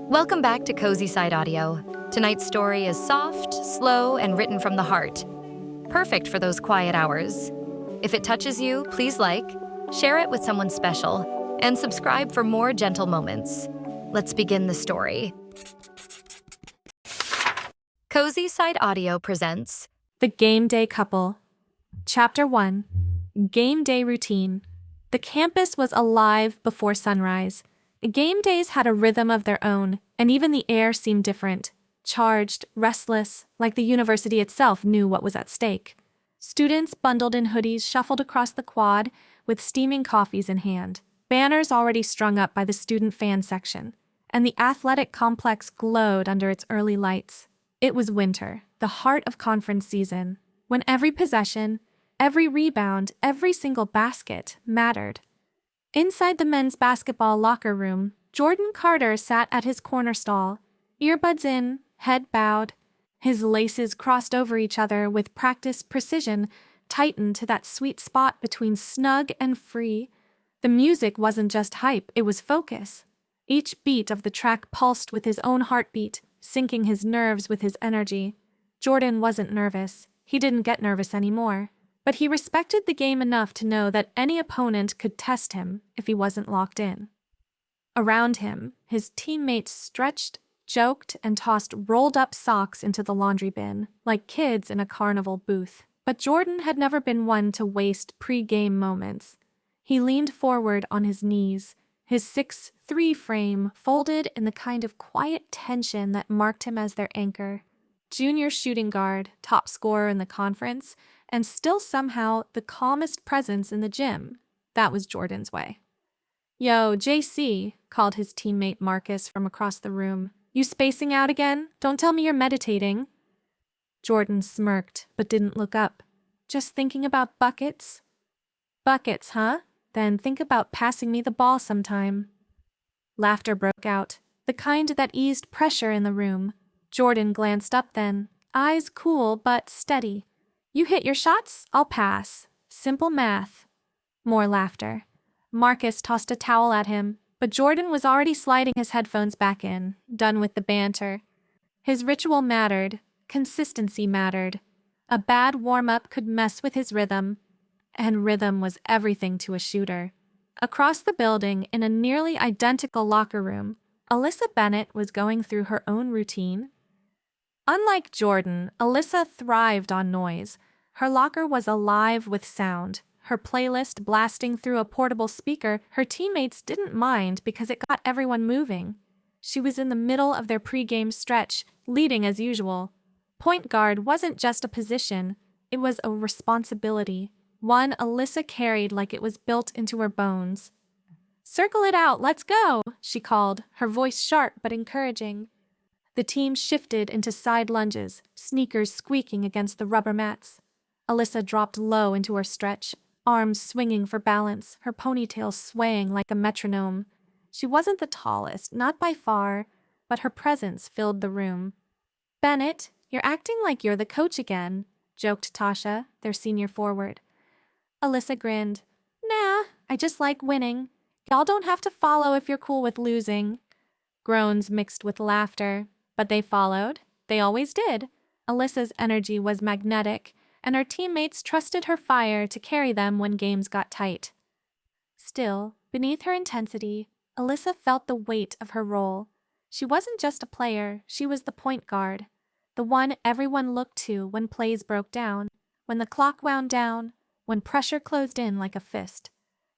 Welcome back to Cozy Side Audio. Tonight's story is soft, slow, and written from the heart. Perfect for those quiet hours. If it touches you, please like, share it with someone special, and subscribe for more gentle moments. Let's begin the story. Cozy Side Audio presents The Game Day Couple. Chapter 1. Game Day Routine. The campus was alive before sunrise. Game days had a rhythm of their own, and even the air seemed different, charged, restless, like the university itself knew what was at stake. Students bundled in hoodies shuffled across the quad with steaming coffees in hand, banners already strung up by the student fan section, and the athletic complex glowed under its early lights. It was winter, the heart of conference season, when every possession, every rebound, every single basket mattered. Inside the men's basketball locker room, Jordan Carter sat at his corner stall, earbuds in, head bowed, his laces crossed over each other with practiced precision, tightened to that sweet spot between snug and free. The music wasn't just hype, it was focus. Each beat of the track pulsed with his own heartbeat, syncing his nerves with his energy. Jordan wasn't nervous. He didn't get nervous anymore. But he respected the game enough to know that any opponent could test him if he wasn't locked in. Around him, his teammates stretched, joked, and tossed rolled-up socks into the laundry bin, like kids in a carnival booth. But Jordan had never been one to waste pre-game moments. He leaned forward on his knees, his 6'3" frame folded in the kind of quiet tension that marked him as their anchor. Junior shooting guard, top scorer in the conference, and still somehow the calmest presence in the gym. That was Jordan's way. "Yo, JC," called his teammate Marcus from across the room. "You spacing out again? Don't tell me you're meditating." Jordan smirked, but didn't look up. "Just thinking about buckets?" "Buckets, huh? Then think about passing me the ball sometime." Laughter broke out, the kind that eased pressure in the room. Jordan glanced up then, eyes cool but steady. "You hit your shots, I'll pass. Simple math." More laughter. Marcus tossed a towel at him, but Jordan was already sliding his headphones back in, done with the banter. His ritual mattered. Consistency mattered. A bad warm-up could mess with his rhythm, and rhythm was everything to a shooter. Across the building, in a nearly identical locker room, Alyssa Bennett was going through her own routine. Unlike Jordan, Alyssa thrived on noise. Her locker was alive with sound. Her playlist blasting through a portable speaker, her teammates didn't mind because it got everyone moving. She was in the middle of their pre-game stretch, leading as usual. Point guard wasn't just a position, it was a responsibility, one Alyssa carried like it was built into her bones. "Circle it out, let's go," she called, her voice sharp but encouraging. The team shifted into side lunges, sneakers squeaking against the rubber mats. Alyssa dropped low into her stretch, arms swinging for balance, her ponytail swaying like a metronome. She wasn't the tallest, not by far, but her presence filled the room. "Bennett, you're acting like you're the coach again," joked Tasha, their senior forward. Alyssa grinned. "Nah, I just like winning. Y'all don't have to follow if you're cool with losing." Groans mixed with laughter. But they followed. They always did. Alyssa's energy was magnetic, and her teammates trusted her fire to carry them when games got tight. Still, beneath her intensity, Alyssa felt the weight of her role. She wasn't just a player, she was the point guard, the one everyone looked to when plays broke down, when the clock wound down, when pressure closed in like a fist.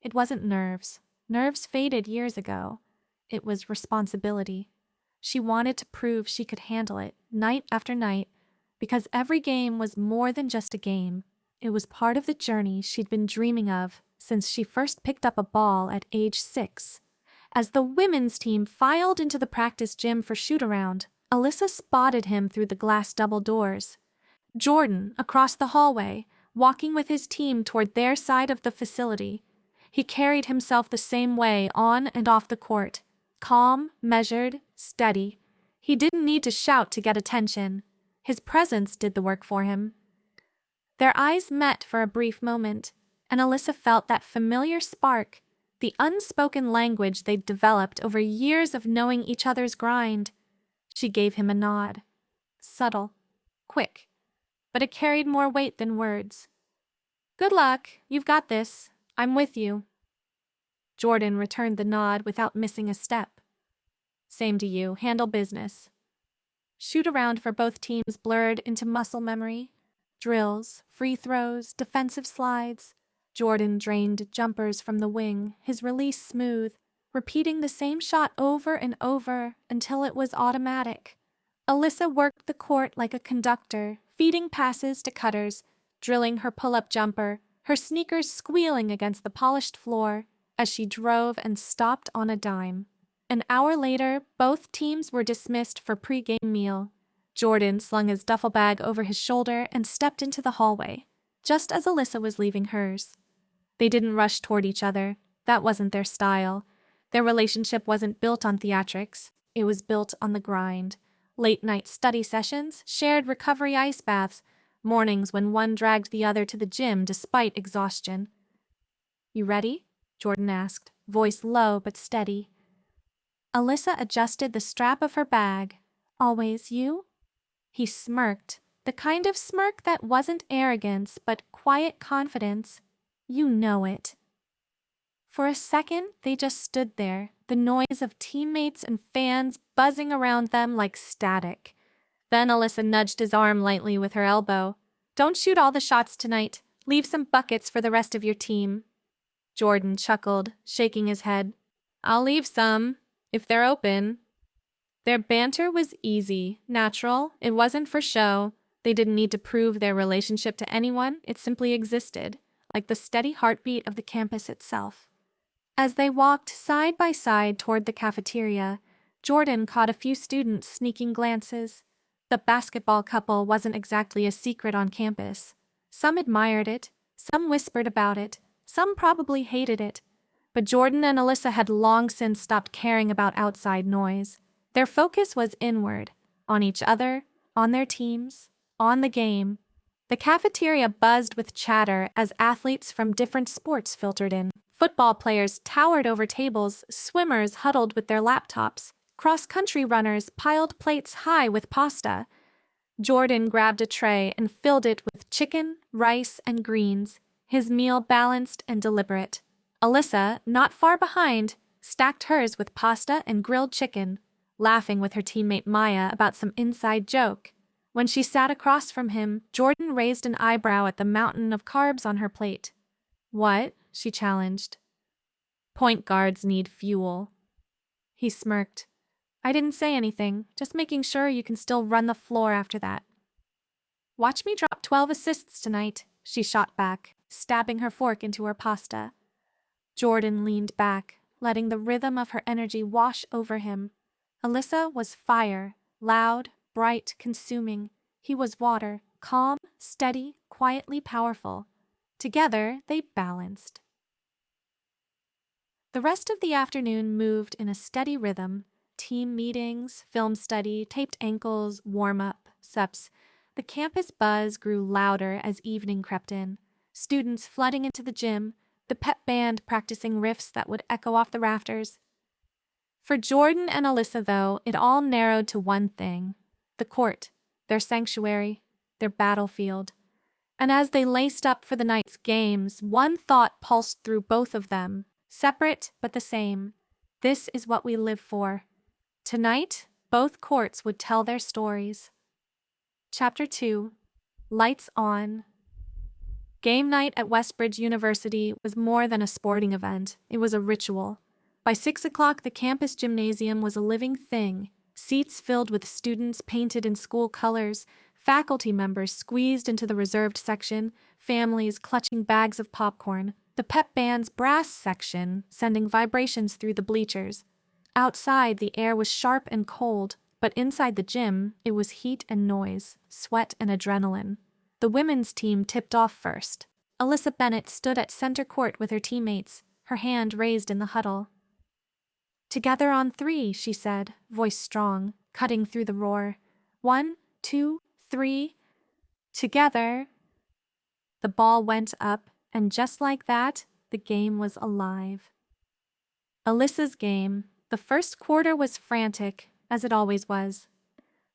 It wasn't nerves. Nerves faded years ago. It was responsibility. She wanted to prove she could handle it, night after night, because every game was more than just a game. It was part of the journey she'd been dreaming of since she first picked up a ball at age 6. As the women's team filed into the practice gym for shoot-around, Alyssa spotted him through the glass double doors. Jordan, across the hallway, walking with his team toward their side of the facility. He carried himself the same way on and off the court. Calm, measured, steady. He didn't need to shout to get attention. His presence did the work for him. Their eyes met for a brief moment, and Alyssa felt that familiar spark, the unspoken language they'd developed over years of knowing each other's grind. She gave him a nod. Subtle, quick, but it carried more weight than words. Good luck, you've got this. I'm with you. Jordan returned the nod without missing a step. Same to you, handle business. Shoot around for both teams blurred into muscle memory. Drills, free throws, defensive slides. Jordan drained jumpers from the wing, his release smooth, repeating the same shot over and over until it was automatic. Alyssa worked the court like a conductor, feeding passes to cutters, drilling her pull-up jumper, her sneakers squealing against the polished floor as she drove and stopped on a dime. An hour later, both teams were dismissed for pre-game meal. Jordan slung his duffel bag over his shoulder and stepped into the hallway, just as Alyssa was leaving hers. They didn't rush toward each other. That wasn't their style. Their relationship wasn't built on theatrics. It was built on the grind. Late-night study sessions, shared recovery ice baths, mornings when one dragged the other to the gym despite exhaustion. You ready? Jordan asked, voice low but steady. Alyssa adjusted the strap of her bag. Always you? He smirked, the kind of smirk that wasn't arrogance but quiet confidence. You know it. For a second, they just stood there, the noise of teammates and fans buzzing around them like static. Then Alyssa nudged his arm lightly with her elbow. Don't shoot all the shots tonight. Leave some buckets for the rest of your team. Jordan chuckled, shaking his head. I'll leave some, if they're open. Their banter was easy, natural. It wasn't for show. They didn't need to prove their relationship to anyone. It simply existed, like the steady heartbeat of the campus itself. As they walked side by side toward the cafeteria, Jordan caught a few students sneaking glances. The basketball couple wasn't exactly a secret on campus. Some admired it, some whispered about it, some probably hated it. But Jordan and Alyssa had long since stopped caring about outside noise. Their focus was inward, on each other, on their teams, on the game. The cafeteria buzzed with chatter as athletes from different sports filtered in. Football players towered over tables, swimmers huddled with their laptops, cross-country runners piled plates high with pasta. Jordan grabbed a tray and filled it with chicken, rice, and greens, his meal balanced and deliberate. Alyssa, not far behind, stacked hers with pasta and grilled chicken, laughing with her teammate Maya about some inside joke. When she sat across from him, Jordan raised an eyebrow at the mountain of carbs on her plate. What? She challenged. Point guards need fuel. He smirked. I didn't say anything, just making sure you can still run the floor after that. Watch me drop 12 assists tonight, she shot back, stabbing her fork into her pasta. Jordan leaned back, letting the rhythm of her energy wash over him. Alyssa was fire, loud, bright, consuming. He was water, calm, steady, quietly powerful. Together, they balanced. The rest of the afternoon moved in a steady rhythm. Team meetings, film study, taped ankles, warm-up, SEPs. The campus buzz grew louder as evening crept in. Students flooding into the gym, the pep band practicing riffs that would echo off the rafters. For Jordan and Alyssa, though, it all narrowed to one thing. The court, their sanctuary, their battlefield. And as they laced up for the night's games, one thought pulsed through both of them, separate but the same. This is what we live for. Tonight, both courts would tell their stories. Chapter 2. Lights On. Game night at Westbridge University was more than a sporting event. It was a ritual. By 6 o'clock, the campus gymnasium was a living thing. Seats filled with students painted in school colors, faculty members squeezed into the reserved section, families clutching bags of popcorn, the pep band's brass section sending vibrations through the bleachers. Outside, the air was sharp and cold, but inside the gym, it was heat and noise, sweat and adrenaline. The women's team tipped off first. Alyssa Bennett stood at center court with her teammates, her hand raised in the huddle. Together on 3, she said, voice strong, cutting through the roar. 1, 2, 3. Together. The ball went up, and just like that, the game was alive. Alyssa's game. The first quarter was frantic, as it always was.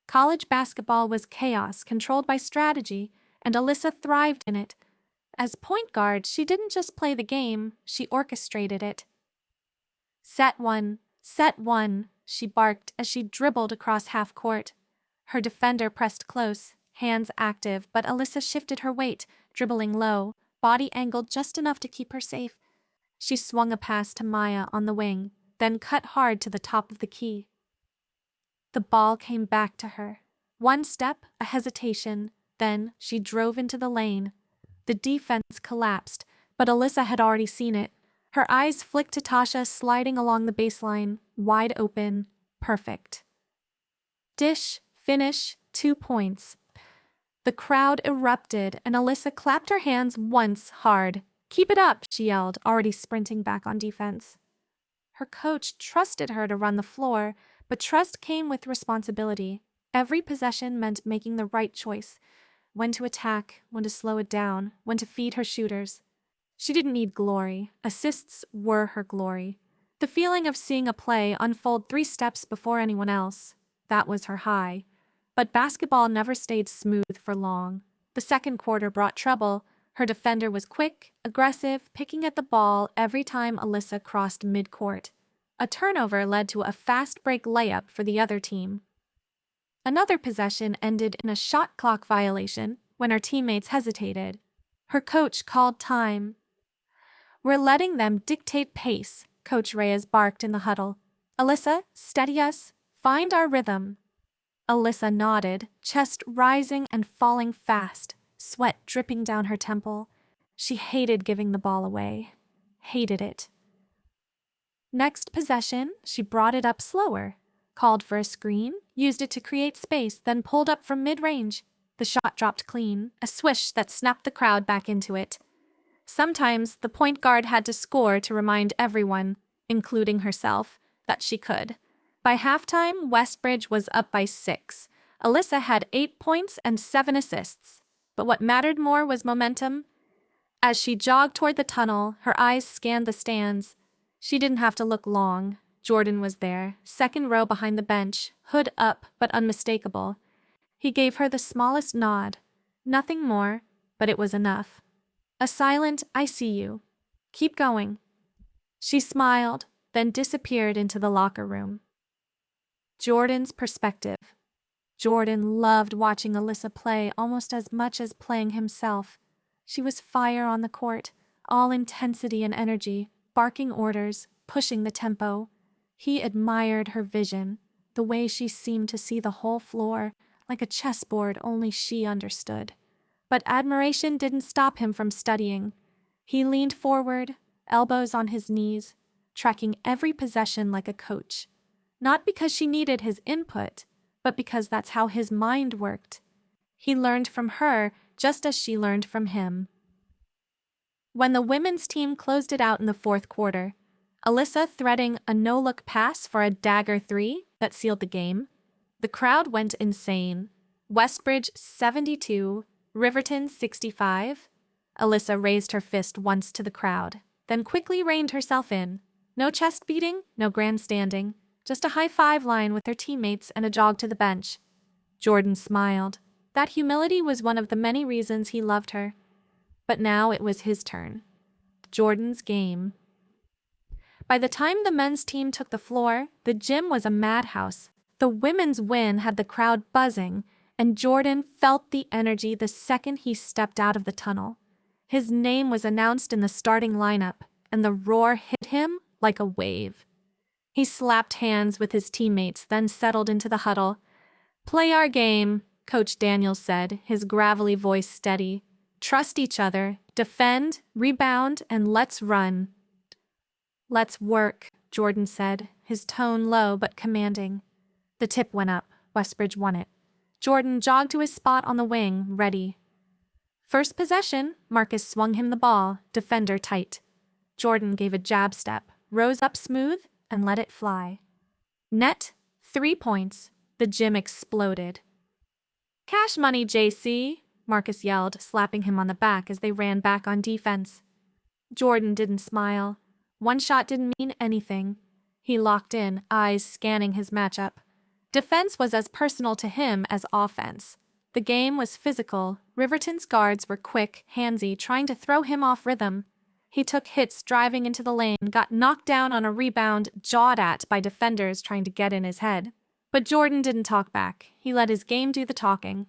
College basketball was chaos controlled by strategy, and Alyssa thrived in it. As point guard, she didn't just play the game, she orchestrated it. Set one, she barked as she dribbled across half court. Her defender pressed close, hands active, but Alyssa shifted her weight, dribbling low, body angled just enough to keep her safe. She swung a pass to Maya on the wing, then cut hard to the top of the key. The ball came back to her. One step, a hesitation, then she drove into the lane. The defense collapsed, but Alyssa had already seen it. Her eyes flicked to Tasha sliding along the baseline, wide open, perfect. Dish, finish, 2 points. The crowd erupted, and Alyssa clapped her hands once hard. "Keep it up," she yelled, already sprinting back on defense. Her coach trusted her to run the floor, but trust came with responsibility. Every possession meant making the right choice. When to attack, when to slow it down, when to feed her shooters. She didn't need glory. Assists were her glory. The feeling of seeing a play unfold 3 steps before anyone else. That was her high. But basketball never stayed smooth for long. The second quarter brought trouble. Her defender was quick, aggressive, picking at the ball every time Alyssa crossed midcourt. A turnover led to a fast break layup for the other team. Another possession ended in a shot clock violation when her teammates hesitated. Her coach called time. "We're letting them dictate pace," Coach Reyes barked in the huddle. "Alyssa, steady us. Find our rhythm." Alyssa nodded, chest rising and falling fast, sweat dripping down her temple. She hated giving the ball away. Hated it. Next possession, she brought it up slower, called for a screen, used it to create space, then pulled up from mid-range. The shot dropped clean, a swish that snapped the crowd back into it. Sometimes the point guard had to score to remind everyone, including herself, that she could. By halftime, Westbridge was up by 6. Alyssa had 8 points and 7 assists. But what mattered more was momentum. As she jogged toward the tunnel, her eyes scanned the stands. She didn't have to look long. Jordan was there, second row behind the bench, hood up but unmistakable. He gave her the smallest nod. Nothing more, but it was enough. A silent, "I see you. Keep going." She smiled, then disappeared into the locker room. Jordan's perspective. Jordan loved watching Alyssa play almost as much as playing himself. She was fire on the court, all intensity and energy, barking orders, pushing the tempo. He admired her vision, the way she seemed to see the whole floor, like a chessboard only she understood. But admiration didn't stop him from studying. He leaned forward, elbows on his knees, tracking every possession like a coach. Not because she needed his input, but because that's how his mind worked. He learned from her just as she learned from him. When the women's team closed it out in the fourth quarter, Alyssa threading a no-look pass for a dagger 3 that sealed the game, the crowd went insane. Westbridge 72, Riverton 65. Alyssa raised her fist once to the crowd, then quickly reined herself in. No chest beating, no grandstanding, just a high-five line with her teammates and a jog to the bench. Jordan smiled. That humility was one of the many reasons he loved her. But now it was his turn. Jordan's game. By the time the men's team took the floor, the gym was a madhouse. The women's win had the crowd buzzing, and Jordan felt the energy the second he stepped out of the tunnel. His name was announced in the starting lineup, and the roar hit him like a wave. He slapped hands with his teammates, then settled into the huddle. "Play our game," Coach Daniels said, his gravelly voice steady. "Trust each other, defend, rebound, and let's run." "Let's work," Jordan said, his tone low but commanding. The tip went up. Westbridge won it. Jordan jogged to his spot on the wing, ready. First possession, Marcus swung him the ball, defender tight. Jordan gave a jab step, rose up smooth, and let it fly. Net, 3 points. The gym exploded. "Cash money, JC," Marcus yelled, slapping him on the back as they ran back on defense. Jordan didn't smile. One shot didn't mean anything. He locked in, eyes scanning his matchup. Defense was as personal to him as offense. The game was physical. Riverton's guards were quick, handsy, trying to throw him off rhythm. He took hits driving into the lane, got knocked down on a rebound, jawed at by defenders trying to get in his head. But Jordan didn't talk back. He let his game do the talking.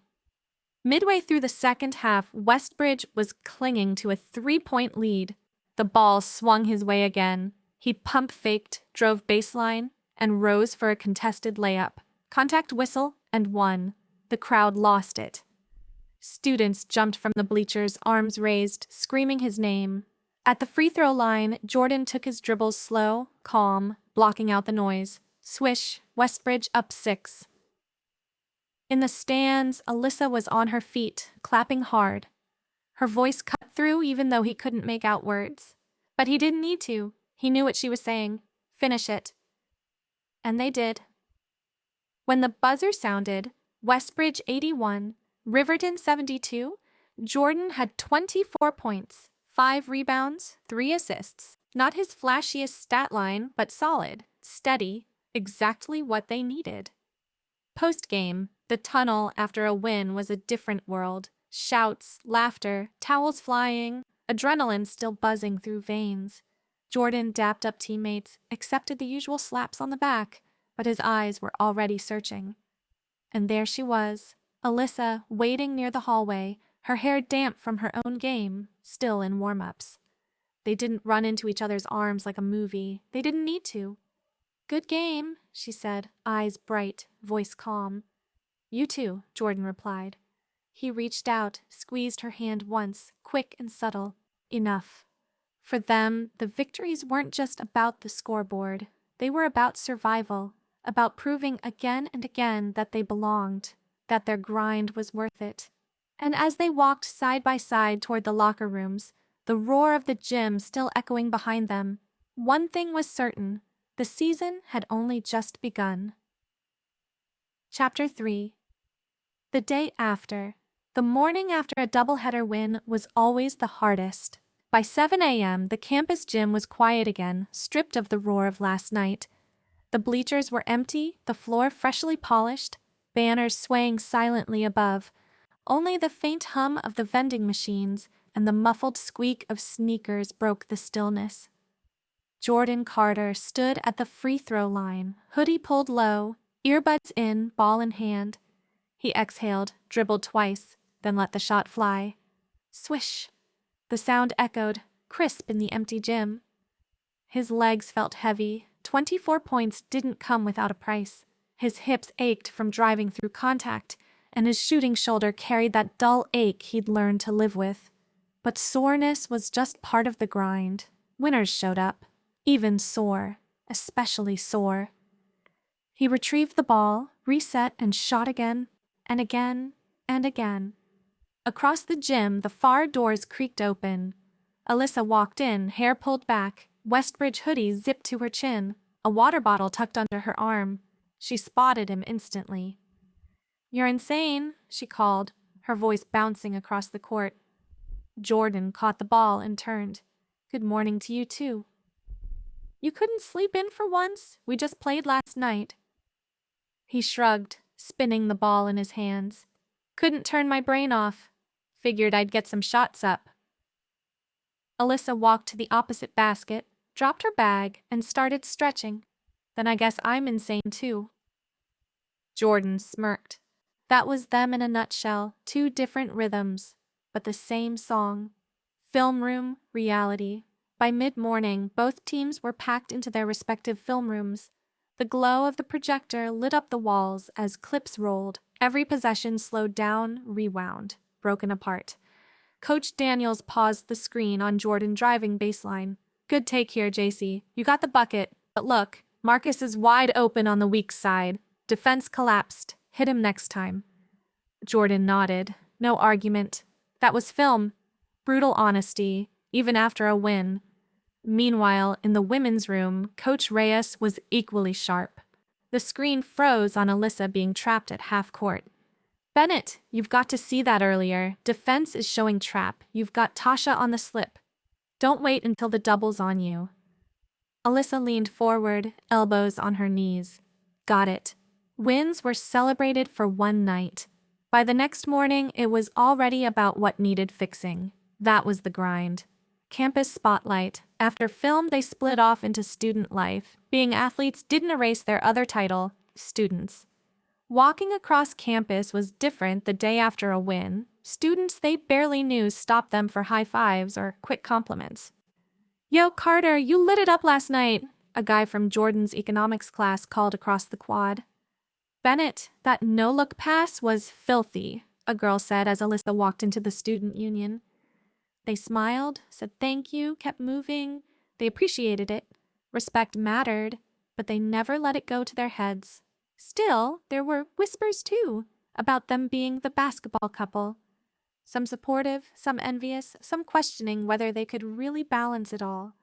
Midway through the second half, Westbridge was clinging to a 3-point lead. The ball swung his way again. He pump-faked, drove baseline, and rose for a contested layup. Contact whistle, and won. The crowd lost it. Students jumped from the bleachers, arms raised, screaming his name. At the free throw line, Jordan took his dribbles slow, calm, blocking out the noise. Swish, Westbridge up 6. In the stands, Alyssa was on her feet, clapping hard. Her voice cut through even though he couldn't make out words. But he didn't need to. He knew what she was saying. Finish it. And they did. When the buzzer sounded, Westbridge 81, Riverton 72, Jordan had 24 points, 5 rebounds, 3 assists. Not his flashiest stat line, but solid, steady, exactly what they needed. Post-game, the tunnel after a win was a different world. Shouts, laughter, towels flying, adrenaline still buzzing through veins. Jordan dapped up teammates, accepted the usual slaps on the back, but his eyes were already searching. And there she was, Alyssa, waiting near the hallway, her hair damp from her own game, still in warm-ups. They didn't run into each other's arms like a movie. They didn't need to. "Good game," she said, eyes bright, voice calm. "You too," Jordan replied. He reached out, squeezed her hand once, quick and subtle. Enough. For them, the victories weren't just about the scoreboard. They were about survival, about proving again and again that they belonged, that their grind was worth it. And as they walked side by side toward the locker rooms, the roar of the gym still echoing behind them, one thing was certain: the season had only just begun. Chapter 3. The day after. The morning after a doubleheader win was always the hardest. By 7 a.m., the campus gym was quiet again, stripped of the roar of last night. The bleachers were empty, the floor freshly polished, banners swaying silently above. Only the faint hum of the vending machines and the muffled squeak of sneakers broke the stillness. Jordan Carter stood at the free throw line, hoodie pulled low, earbuds in, ball in hand. He exhaled, dribbled twice, then let the shot fly. Swish! The sound echoed, crisp in the empty gym. His legs felt heavy. 24 points didn't come without a price. His hips ached from driving through contact, and his shooting shoulder carried that dull ache he'd learned to live with. But soreness was just part of the grind. Winners showed up, even sore, especially sore. He retrieved the ball, reset, and shot again, and again, and again. Across the gym, the far doors creaked open. Alyssa walked in, hair pulled back, Westbridge hoodie zipped to her chin, a water bottle tucked under her arm. She spotted him instantly. "You're insane," she called, her voice bouncing across the court. Jordan caught the ball and turned. "Good morning to you, too." "You couldn't sleep in for once? We just played last night." He shrugged, spinning the ball in his hands. "Couldn't turn my brain off. Figured I'd get some shots up." Alyssa walked to the opposite basket, dropped her bag, and started stretching. "Then I guess I'm insane too." Jordan smirked. That was them in a nutshell, 2 different rhythms, but the same song. Film room, reality. By mid-morning, both teams were packed into their respective film rooms. The glow of the projector lit up the walls as clips rolled. Every possession slowed down, rewound, broken apart. Coach Daniels paused the screen on Jordan driving baseline. "Good take here, JC. You got the bucket. But look, Marcus is wide open on the weak side. Defense collapsed. Hit him next time." Jordan nodded. No argument. That was film. Brutal honesty, even after a win. Meanwhile, in the women's room, Coach Reyes was equally sharp. The screen froze on Alyssa being trapped at half court. "Bennett, you've got to see that earlier. Defense is showing trap. You've got Tasha on the slip. Don't wait until the double's on you." Alyssa leaned forward, elbows on her knees. Got it. Wins were celebrated for one night. By the next morning, it was already about what needed fixing. That was the grind. Campus spotlight. After film, they split off into student life. Being athletes didn't erase their other title, students. Walking across campus was different the day after a win. Students they barely knew stopped them for high fives or quick compliments. "Yo, Carter, you lit it up last night," a guy from Jordan's economics class called across the quad. "Bennett, that no-look pass was filthy," a girl said as Alyssa walked into the student union. They smiled, said thank you, kept moving. They appreciated it. Respect mattered, but they never let it go to their heads. Still, there were whispers too, about them being the basketball couple. Some supportive, some envious, some questioning whether they could really balance it all.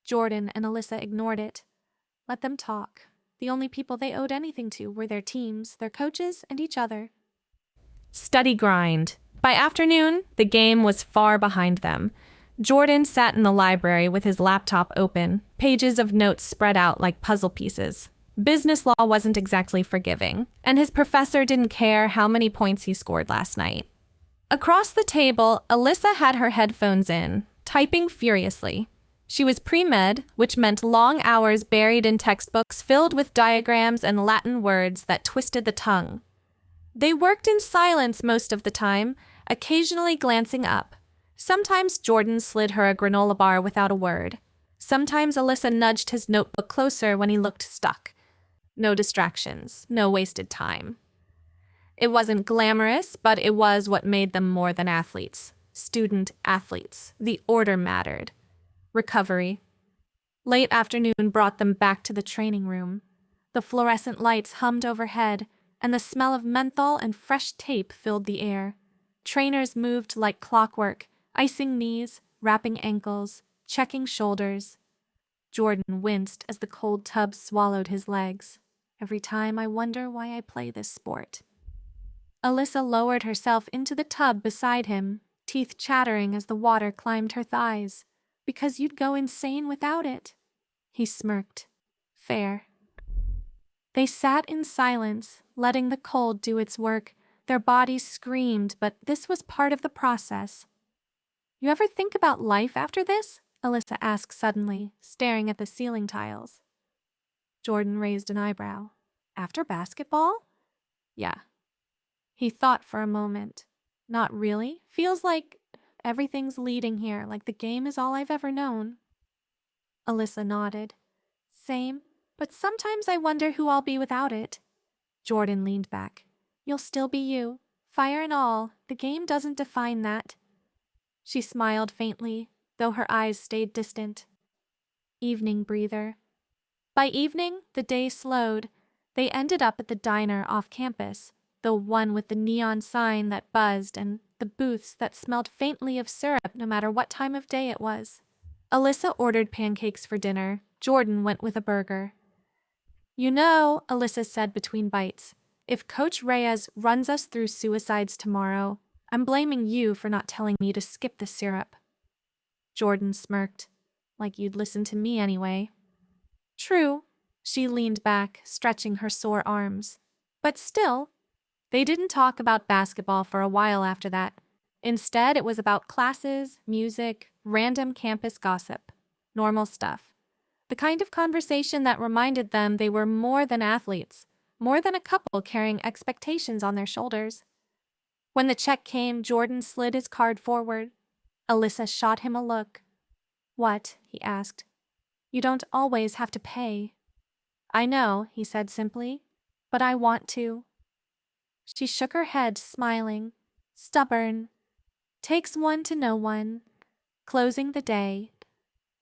Jordan and Alyssa ignored it. Let them talk. The only people they owed anything to were their teams, their coaches, and each other. Study grind. By afternoon, the game was far behind them. Jordan sat in the library with his laptop open, pages of notes spread out like puzzle pieces. Business law wasn't exactly forgiving, and his professor didn't care how many points he scored last night. Across the table, Alyssa had her headphones in, typing furiously. She was pre-med, which meant long hours buried in textbooks filled with diagrams and Latin words that twisted the tongue. They worked in silence most of the time, occasionally glancing up. Sometimes Jordan slid her a granola bar without a word. Sometimes Alyssa nudged his notebook closer when he looked stuck. No distractions, no wasted time. It wasn't glamorous, but it was what made them more than athletes. Student athletes. The order mattered. Recovery. Late afternoon brought them back to the training room. The fluorescent lights hummed overhead, and the smell of menthol and fresh tape filled the air. Trainers moved like clockwork, icing knees, wrapping ankles, checking shoulders. Jordan winced as the cold tub swallowed his legs. Every time I wonder why I play this sport. Alyssa lowered herself into the tub beside him, teeth chattering as the water climbed her thighs. "Because you'd go insane without it." He smirked. "Fair." They sat in silence, letting the cold do its work. Their bodies screamed, but this was part of the process. "You ever think about life after this?" Alyssa asked suddenly, staring at the ceiling tiles. Jordan raised an eyebrow. "After basketball?" "Yeah." He thought for a moment. "Not really. Feels like everything's leading here, like the game is all I've ever known." Alyssa nodded. "Same, but sometimes I wonder who I'll be without it." Jordan leaned back. "You'll still be you, fire and all. The game doesn't define that." She smiled faintly, though her eyes stayed distant. Evening breather. By evening, the day slowed. They ended up at the diner off campus, the one with the neon sign that buzzed and the booths that smelled faintly of syrup no matter what time of day it was. Alyssa ordered pancakes for dinner. Jordan went with a burger. "You know," Alyssa said between bites, "if Coach Reyes runs us through suicides tomorrow, I'm blaming you for not telling me to skip the syrup." Jordan smirked. "Like you'd listen to me anyway." "True." She leaned back, stretching her sore arms. "But still." They didn't talk about basketball for a while after that. Instead, it was about classes, music, random campus gossip. Normal stuff. The kind of conversation that reminded them they were more than athletes, more than a couple carrying expectations on their shoulders. When the check came, Jordan slid his card forward. Alyssa shot him a look. "What?" he asked. "You don't always have to pay." "I know," he said simply, "but I want to." She shook her head, smiling. "Stubborn. Takes one to know one." Closing the day.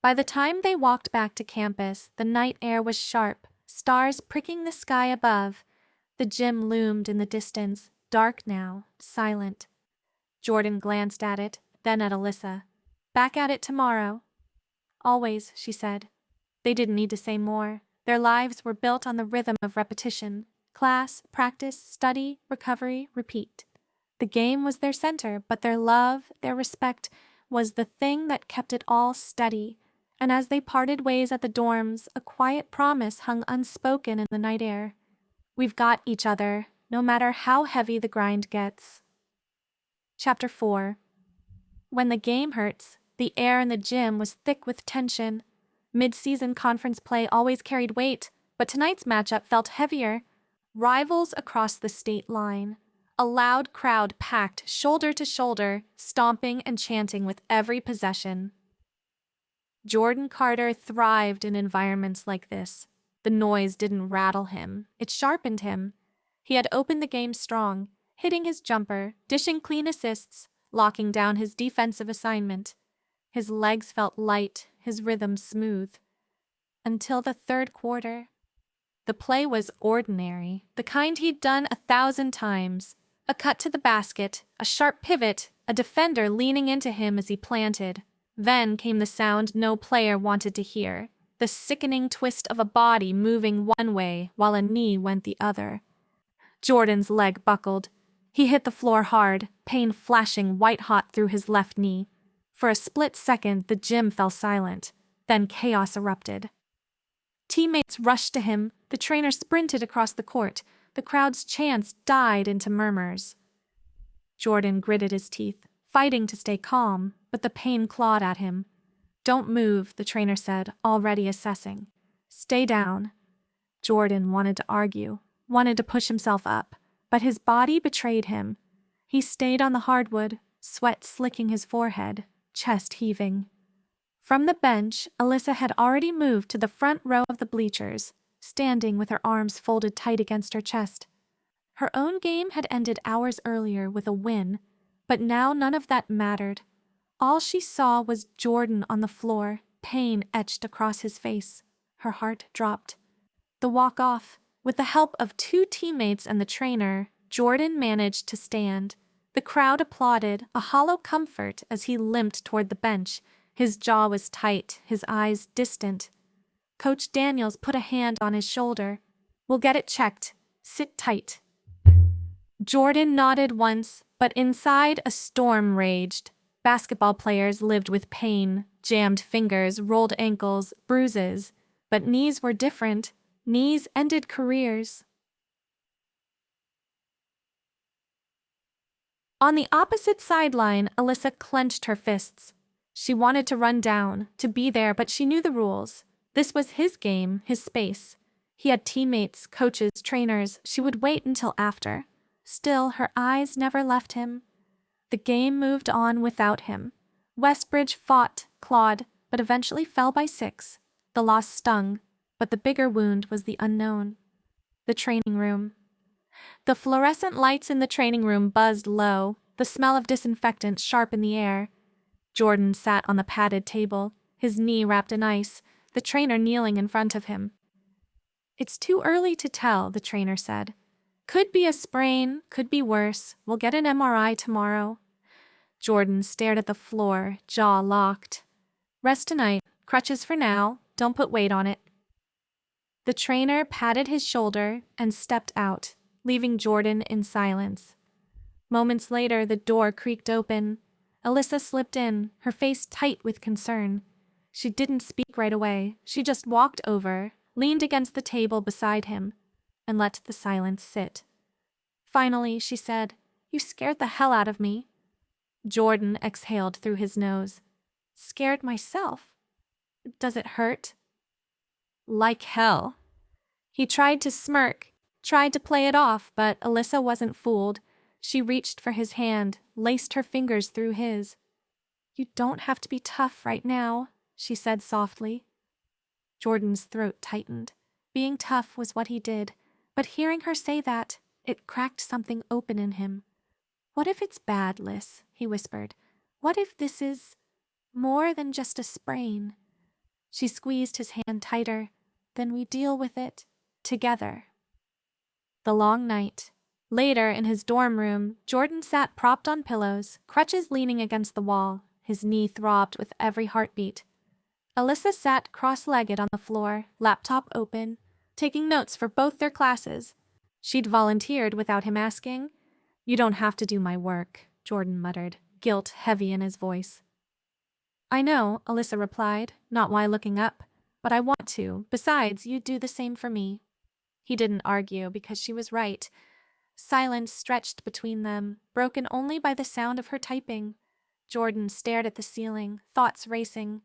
By the time they walked back to campus, the night air was sharp, stars pricking the sky above. The gym loomed in the distance, dark now, silent. Jordan glanced at it, then at Alyssa. "Back at it tomorrow." "Always," she said. They didn't need to say more. Their lives were built on the rhythm of repetition. Class, practice, study, recovery, repeat. The game was their center, but their love, their respect, was the thing that kept it all steady. And as they parted ways at the dorms, a quiet promise hung unspoken in the night air. We've got each other, no matter how heavy the grind gets. Chapter 4. When the game hurts, the air in the gym was thick with tension. Mid-season conference play always carried weight, but tonight's matchup felt heavier. Rivals across the state line. A loud crowd packed shoulder to shoulder, stomping and chanting with every possession. Jordan Carter thrived in environments like this. The noise didn't rattle him, it sharpened him. He had opened the game strong, hitting his jumper, dishing clean assists, locking down his defensive assignment. His legs felt light, his rhythm smooth. Until the third quarter. The play was ordinary, the kind he'd done 1,000 times. A cut to the basket, a sharp pivot, a defender leaning into him as he planted. Then came the sound no player wanted to hear, the sickening twist of a body moving one way while a knee went the other. Jordan's leg buckled. He hit the floor hard, pain flashing white-hot through his left knee. For a split second, the gym fell silent. Then chaos erupted. Teammates rushed to him. The trainer sprinted across the court. The crowd's chants died into murmurs. Jordan gritted his teeth, fighting to stay calm, but the pain clawed at him. "Don't move," the trainer said, already assessing. "Stay down." Jordan wanted to argue, wanted to push himself up, but his body betrayed him. He stayed on the hardwood, sweat slicking his forehead, chest heaving. From the bench, Alyssa had already moved to the front row of the bleachers, standing with her arms folded tight against her chest. Her own game had ended hours earlier with a win, but now none of that mattered. All she saw was Jordan on the floor, pain etched across his face. Her heart dropped. The walk-off. With the help of 2 teammates and the trainer, Jordan managed to stand. The crowd applauded, a hollow comfort as he limped toward the bench. His jaw was tight, his eyes distant. Coach Daniels put a hand on his shoulder. "We'll get it checked. Sit tight." Jordan nodded once, but inside a storm raged. Basketball players lived with pain, jammed fingers, rolled ankles, bruises. But knees were different. Knees ended careers. On the opposite sideline, Alyssa clenched her fists. She wanted to run down, to be there, but she knew the rules. This was his game, his space. He had teammates, coaches, trainers. She would wait until after. Still, her eyes never left him. The game moved on without him. Westbridge fought, clawed, but eventually fell by 6. The loss stung, but the bigger wound was the unknown. The training room. The fluorescent lights in the training room buzzed low, the smell of disinfectant sharp in the air. Jordan sat on the padded table, his knee wrapped in ice, the trainer kneeling in front of him. "It's too early to tell," the trainer said. "Could be a sprain, could be worse. We'll get an MRI tomorrow." Jordan stared at the floor, jaw locked. "Rest tonight, crutches for now, don't put weight on it." The trainer patted his shoulder and stepped out, leaving Jordan in silence. Moments later, the door creaked open. Alyssa slipped in, her face tight with concern. She didn't speak right away. She just walked over, leaned against the table beside him, and let the silence sit. Finally, she said, "You scared the hell out of me." Jordan exhaled through his nose. "Scared myself. Does it hurt?" "Like hell." He tried to smirk, tried to play it off, but Alyssa wasn't fooled. She reached for his hand, laced her fingers through his. "You don't have to be tough right now," she said softly. Jordan's throat tightened. Being tough was what he did, but hearing her say that, it cracked something open in him. "What if it's bad, Liz?" he whispered. "What if this is more than just a sprain?" She squeezed his hand tighter. "Then we deal with it together." The long night. Later, in his dorm room, Jordan sat propped on pillows, crutches leaning against the wall. His knee throbbed with every heartbeat. Alyssa sat cross-legged on the floor, laptop open, taking notes for both their classes. She'd volunteered without him asking. "You don't have to do my work," Jordan muttered, guilt heavy in his voice. I know, Alyssa replied, not while looking up, but I want to. Besides, you'd do the same for me. He didn't argue because she was right. Silence stretched between them, broken only by the sound of her typing. Jordan stared at the ceiling, thoughts racing.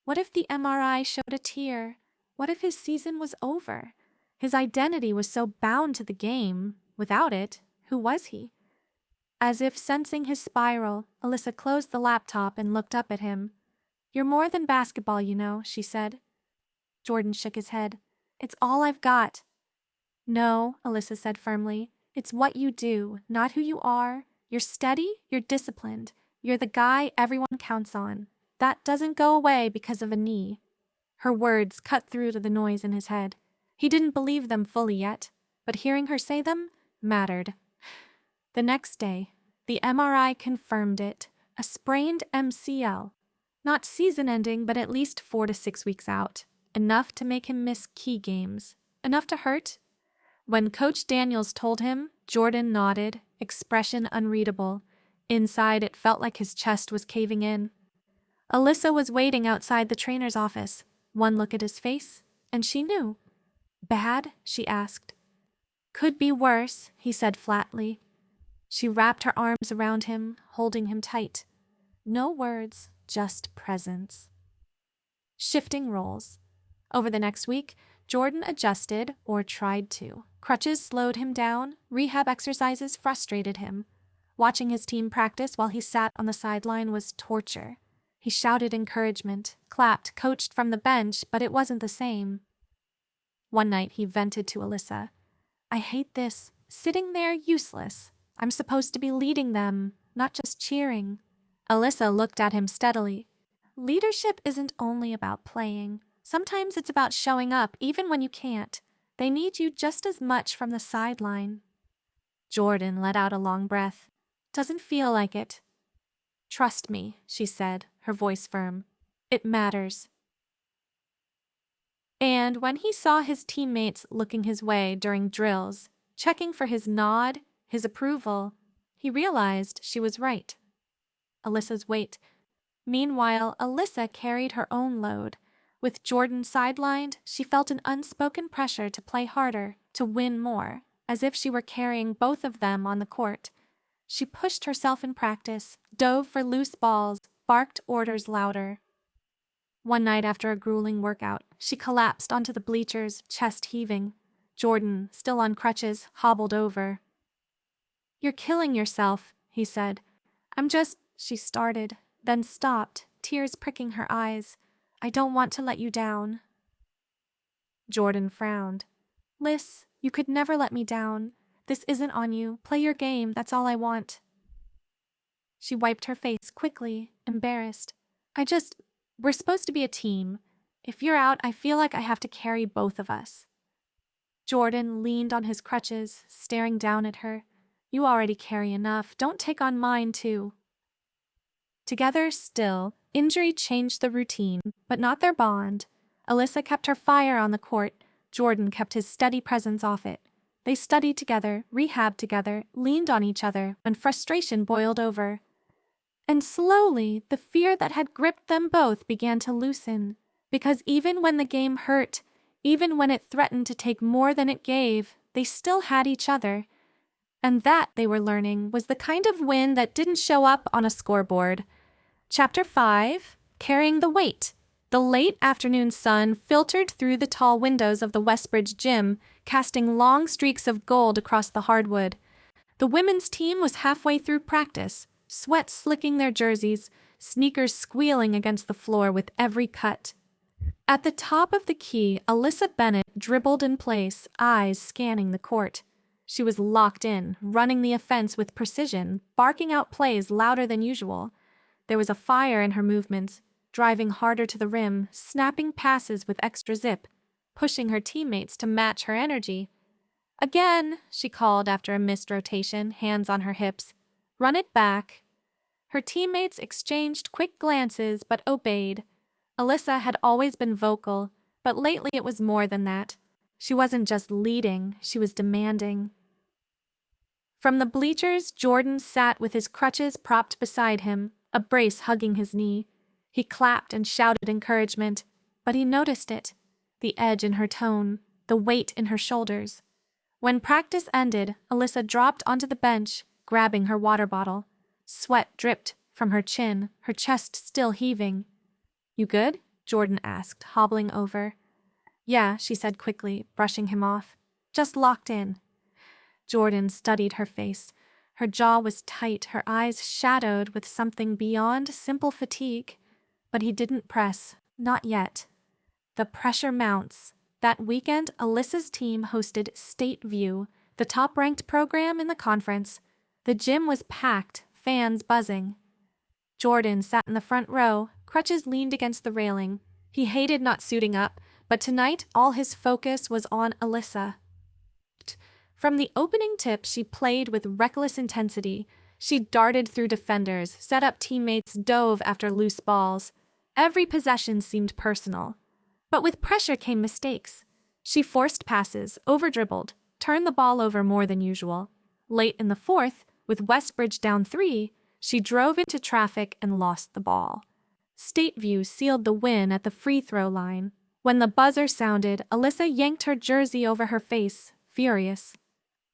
What if the MRI showed a tear? What if his season was over? His identity was so bound to the game. Without it, who was he? As if sensing his spiral, Alyssa closed the laptop and looked up at him. You're more than basketball, you know, she said. Jordan shook his head. It's all I've got. No, Alyssa said firmly. It's what you do, not who you are. You're steady, you're disciplined. You're the guy everyone counts on. That doesn't go away because of a knee. Her words cut through to the noise in his head. He didn't believe them fully yet, but hearing her say them mattered. The next day, the MRI confirmed it. A sprained MCL. Not season-ending, but at least 4 to 6 weeks out. Enough to make him miss key games. Enough to hurt. When Coach Daniels told him, Jordan nodded, expression unreadable. Inside, it felt like his chest was caving in. Alyssa was waiting outside the trainer's office. One look at his face, and she knew. Bad? She asked. Could be worse, he said flatly. She wrapped her arms around him, holding him tight. No words, just presence. Shifting roles. Over the next week, Jordan adjusted, or tried to. Crutches slowed him down, rehab exercises frustrated him. Watching his team practice while he sat on the sideline was torture. He shouted encouragement, clapped, coached from the bench, but it wasn't the same. One night he vented to Alyssa. I hate this. Sitting there useless. I'm supposed to be leading them, not just cheering. Alyssa looked at him steadily. Leadership isn't only about playing. Sometimes it's about showing up even when you can't. They need you just as much from the sideline. Jordan let out a long breath. Doesn't feel like it. Trust me, she said, her voice firm. It matters. And when he saw his teammates looking his way during drills, checking for his nod, his approval, he realized she was right. Alyssa's weight. Meanwhile, Alyssa carried her own load. With Jordan sidelined, she felt an unspoken pressure to play harder, to win more, as if she were carrying both of them on the court. She pushed herself in practice, dove for loose balls, barked orders louder. One night after a grueling workout, she collapsed onto the bleachers, chest heaving. Jordan, still on crutches, hobbled over. You're killing yourself, he said. She started, then stopped, tears pricking her eyes. I don't want to let you down. Jordan frowned. Liz, you could never let me down. This isn't on you. Play your game, that's all I want. She wiped her face quickly, embarrassed. We're supposed to be a team. If you're out, I feel like I have to carry both of us. Jordan leaned on his crutches, staring down at her. You already carry enough. Don't take on mine, too. Together still, injury changed the routine, but not their bond. Alyssa kept her fire on the court. Jordan kept his steady presence off it. They studied together, rehabbed together, leaned on each other when frustration boiled over. And slowly, the fear that had gripped them both began to loosen, because even when the game hurt, even when it threatened to take more than it gave, they still had each other. And that, they were learning, was the kind of win that didn't show up on a scoreboard. Chapter 5, Carrying the Weight. The late afternoon sun filtered through the tall windows of the Westbridge gym, casting long streaks of gold across the hardwood. The women's team was halfway through practice, sweat slicking their jerseys, sneakers squealing against the floor with every cut. At the top of the key, Alyssa Bennett dribbled in place, eyes scanning the court. She was locked in, running the offense with precision, barking out plays louder than usual. There was a fire in her movements, driving harder to the rim, snapping passes with extra zip, pushing her teammates to match her energy. Again, she called after a missed rotation, hands on her hips. Run it back. Her teammates exchanged quick glances but obeyed. Alyssa had always been vocal, but lately it was more than that. She wasn't just leading, she was demanding. From the bleachers, Jordan sat with his crutches propped beside him, a brace hugging his knee. He clapped and shouted encouragement, but he noticed it, the edge in her tone, the weight in her shoulders. When practice ended, Alyssa dropped onto the bench, grabbing her water bottle. Sweat dripped from her chin, her chest still heaving. "You good?" Jordan asked, hobbling over. "Yeah," she said quickly, brushing him off. "Just locked in." Jordan studied her face. Her jaw was tight, her eyes shadowed with something beyond simple fatigue. But he didn't press, not yet. The pressure mounts. That weekend, Alyssa's team hosted State View, the top-ranked program in the conference. The gym was packed, fans buzzing. Jordan sat in the front row, crutches leaned against the railing. He hated not suiting up, but tonight all his focus was on Alyssa. From the opening tip, she played with reckless intensity. She darted through defenders, set up teammates, dove after loose balls. Every possession seemed personal. But with pressure came mistakes. She forced passes, over-dribbled, turned the ball over more than usual. Late in the fourth, with Westbridge down 3, she drove into traffic and lost the ball. Stateview sealed the win at the free throw line. When the buzzer sounded, Alyssa yanked her jersey over her face, furious.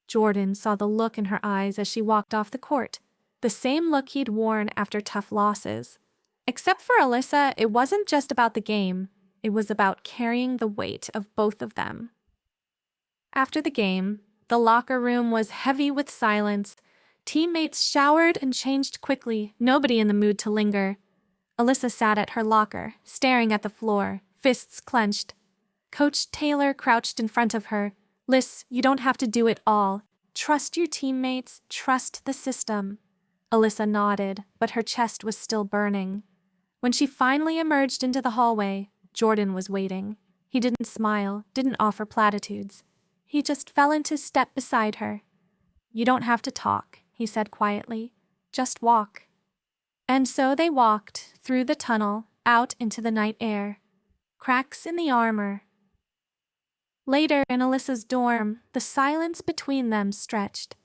Jordan saw the look in her eyes as she walked off the court, the same look he'd worn after tough losses. Except for Alyssa, it wasn't just about the game. It was about carrying the weight of both of them. After the game, the locker room was heavy with silence. Teammates showered and changed quickly, nobody in the mood to linger. Alyssa sat at her locker, staring at the floor, fists clenched. Coach Taylor crouched in front of her. "Liz, you don't have to do it all. Trust your teammates, trust the system." Alyssa nodded, but her chest was still burning. When she finally emerged into the hallway, Jordan was waiting. He didn't smile, didn't offer platitudes. He just fell into step beside her. "You don't have to talk," he said quietly. "Just walk." And so they walked, through the tunnel, out into the night air. Cracks in the armor. Later, in Alyssa's dorm, the silence between them stretched.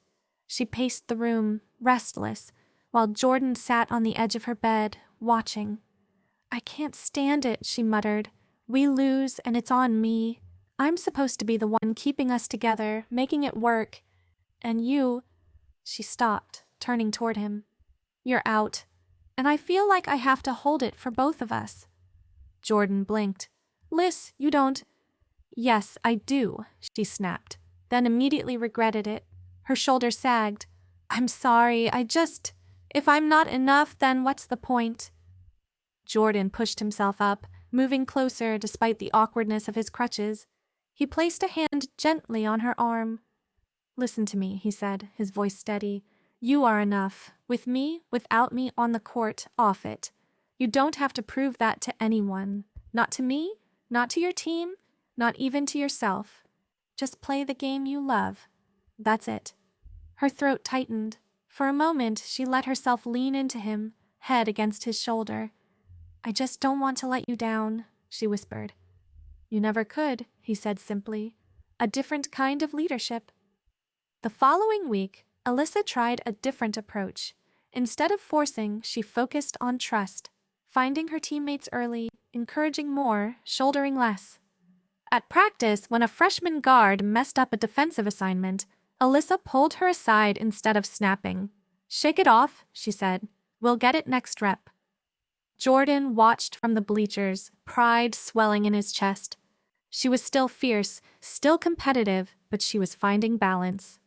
She paced the room, restless, while Jordan sat on the edge of her bed, watching. "I can't stand it," she muttered. "We lose, and it's on me. I'm supposed to be the one keeping us together, making it work. And you—" She stopped, turning toward him. "You're out, and I feel like I have to hold it for both of us." Jordan blinked. "Liz, you don't—" "Yes, I do," she snapped, then immediately regretted it. Her shoulders sagged. "I'm sorry, if I'm not enough, then what's the point?" Jordan pushed himself up, moving closer despite the awkwardness of his crutches. He placed a hand gently on her arm. "Listen to me," he said, his voice steady. "You are enough, with me, without me, on the court, off it. You don't have to prove that to anyone. Not to me, not to your team, not even to yourself. Just play the game you love. That's it." Her throat tightened. For a moment, she let herself lean into him, head against his shoulder. "I just don't want to let you down," she whispered. "You never could," he said simply. "A different kind of leadership." The following week, Alyssa tried a different approach. Instead of forcing, she focused on trust, finding her teammates early, encouraging more, shouldering less. At practice, when a freshman guard messed up a defensive assignment, Alyssa pulled her aside instead of snapping. "Shake it off," she said. "We'll get it next rep." Jordan watched from the bleachers, pride swelling in his chest. She was still fierce, still competitive, but she was finding balance.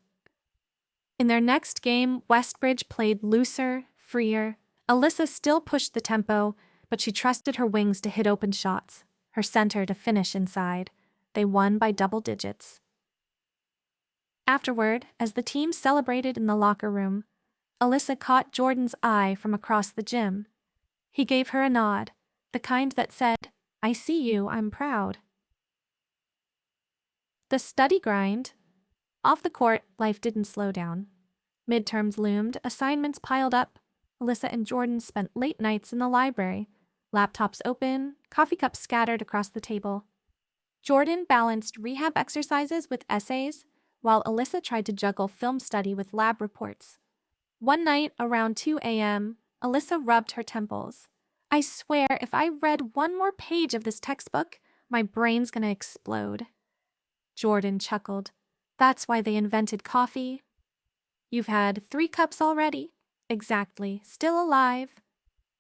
In their next game, Westbridge played looser, freer. Alyssa still pushed the tempo, but she trusted her wings to hit open shots, her center to finish inside. They won by double digits. Afterward, as the team celebrated in the locker room, Alyssa caught Jordan's eye from across the gym. He gave her a nod, the kind that said, "I see you, I'm proud." The study grind. Off the court, life didn't slow down. Midterms loomed, assignments piled up. Alyssa and Jordan spent late nights in the library, laptops open, coffee cups scattered across the table. Jordan balanced rehab exercises with essays, while Alyssa tried to juggle film study with lab reports. One night, around 2 a.m., Alyssa rubbed her temples. I swear, if I read one more page of this textbook, my brain's gonna explode. Jordan chuckled. That's why they invented coffee. You've had 3 cups already. Exactly. Still alive.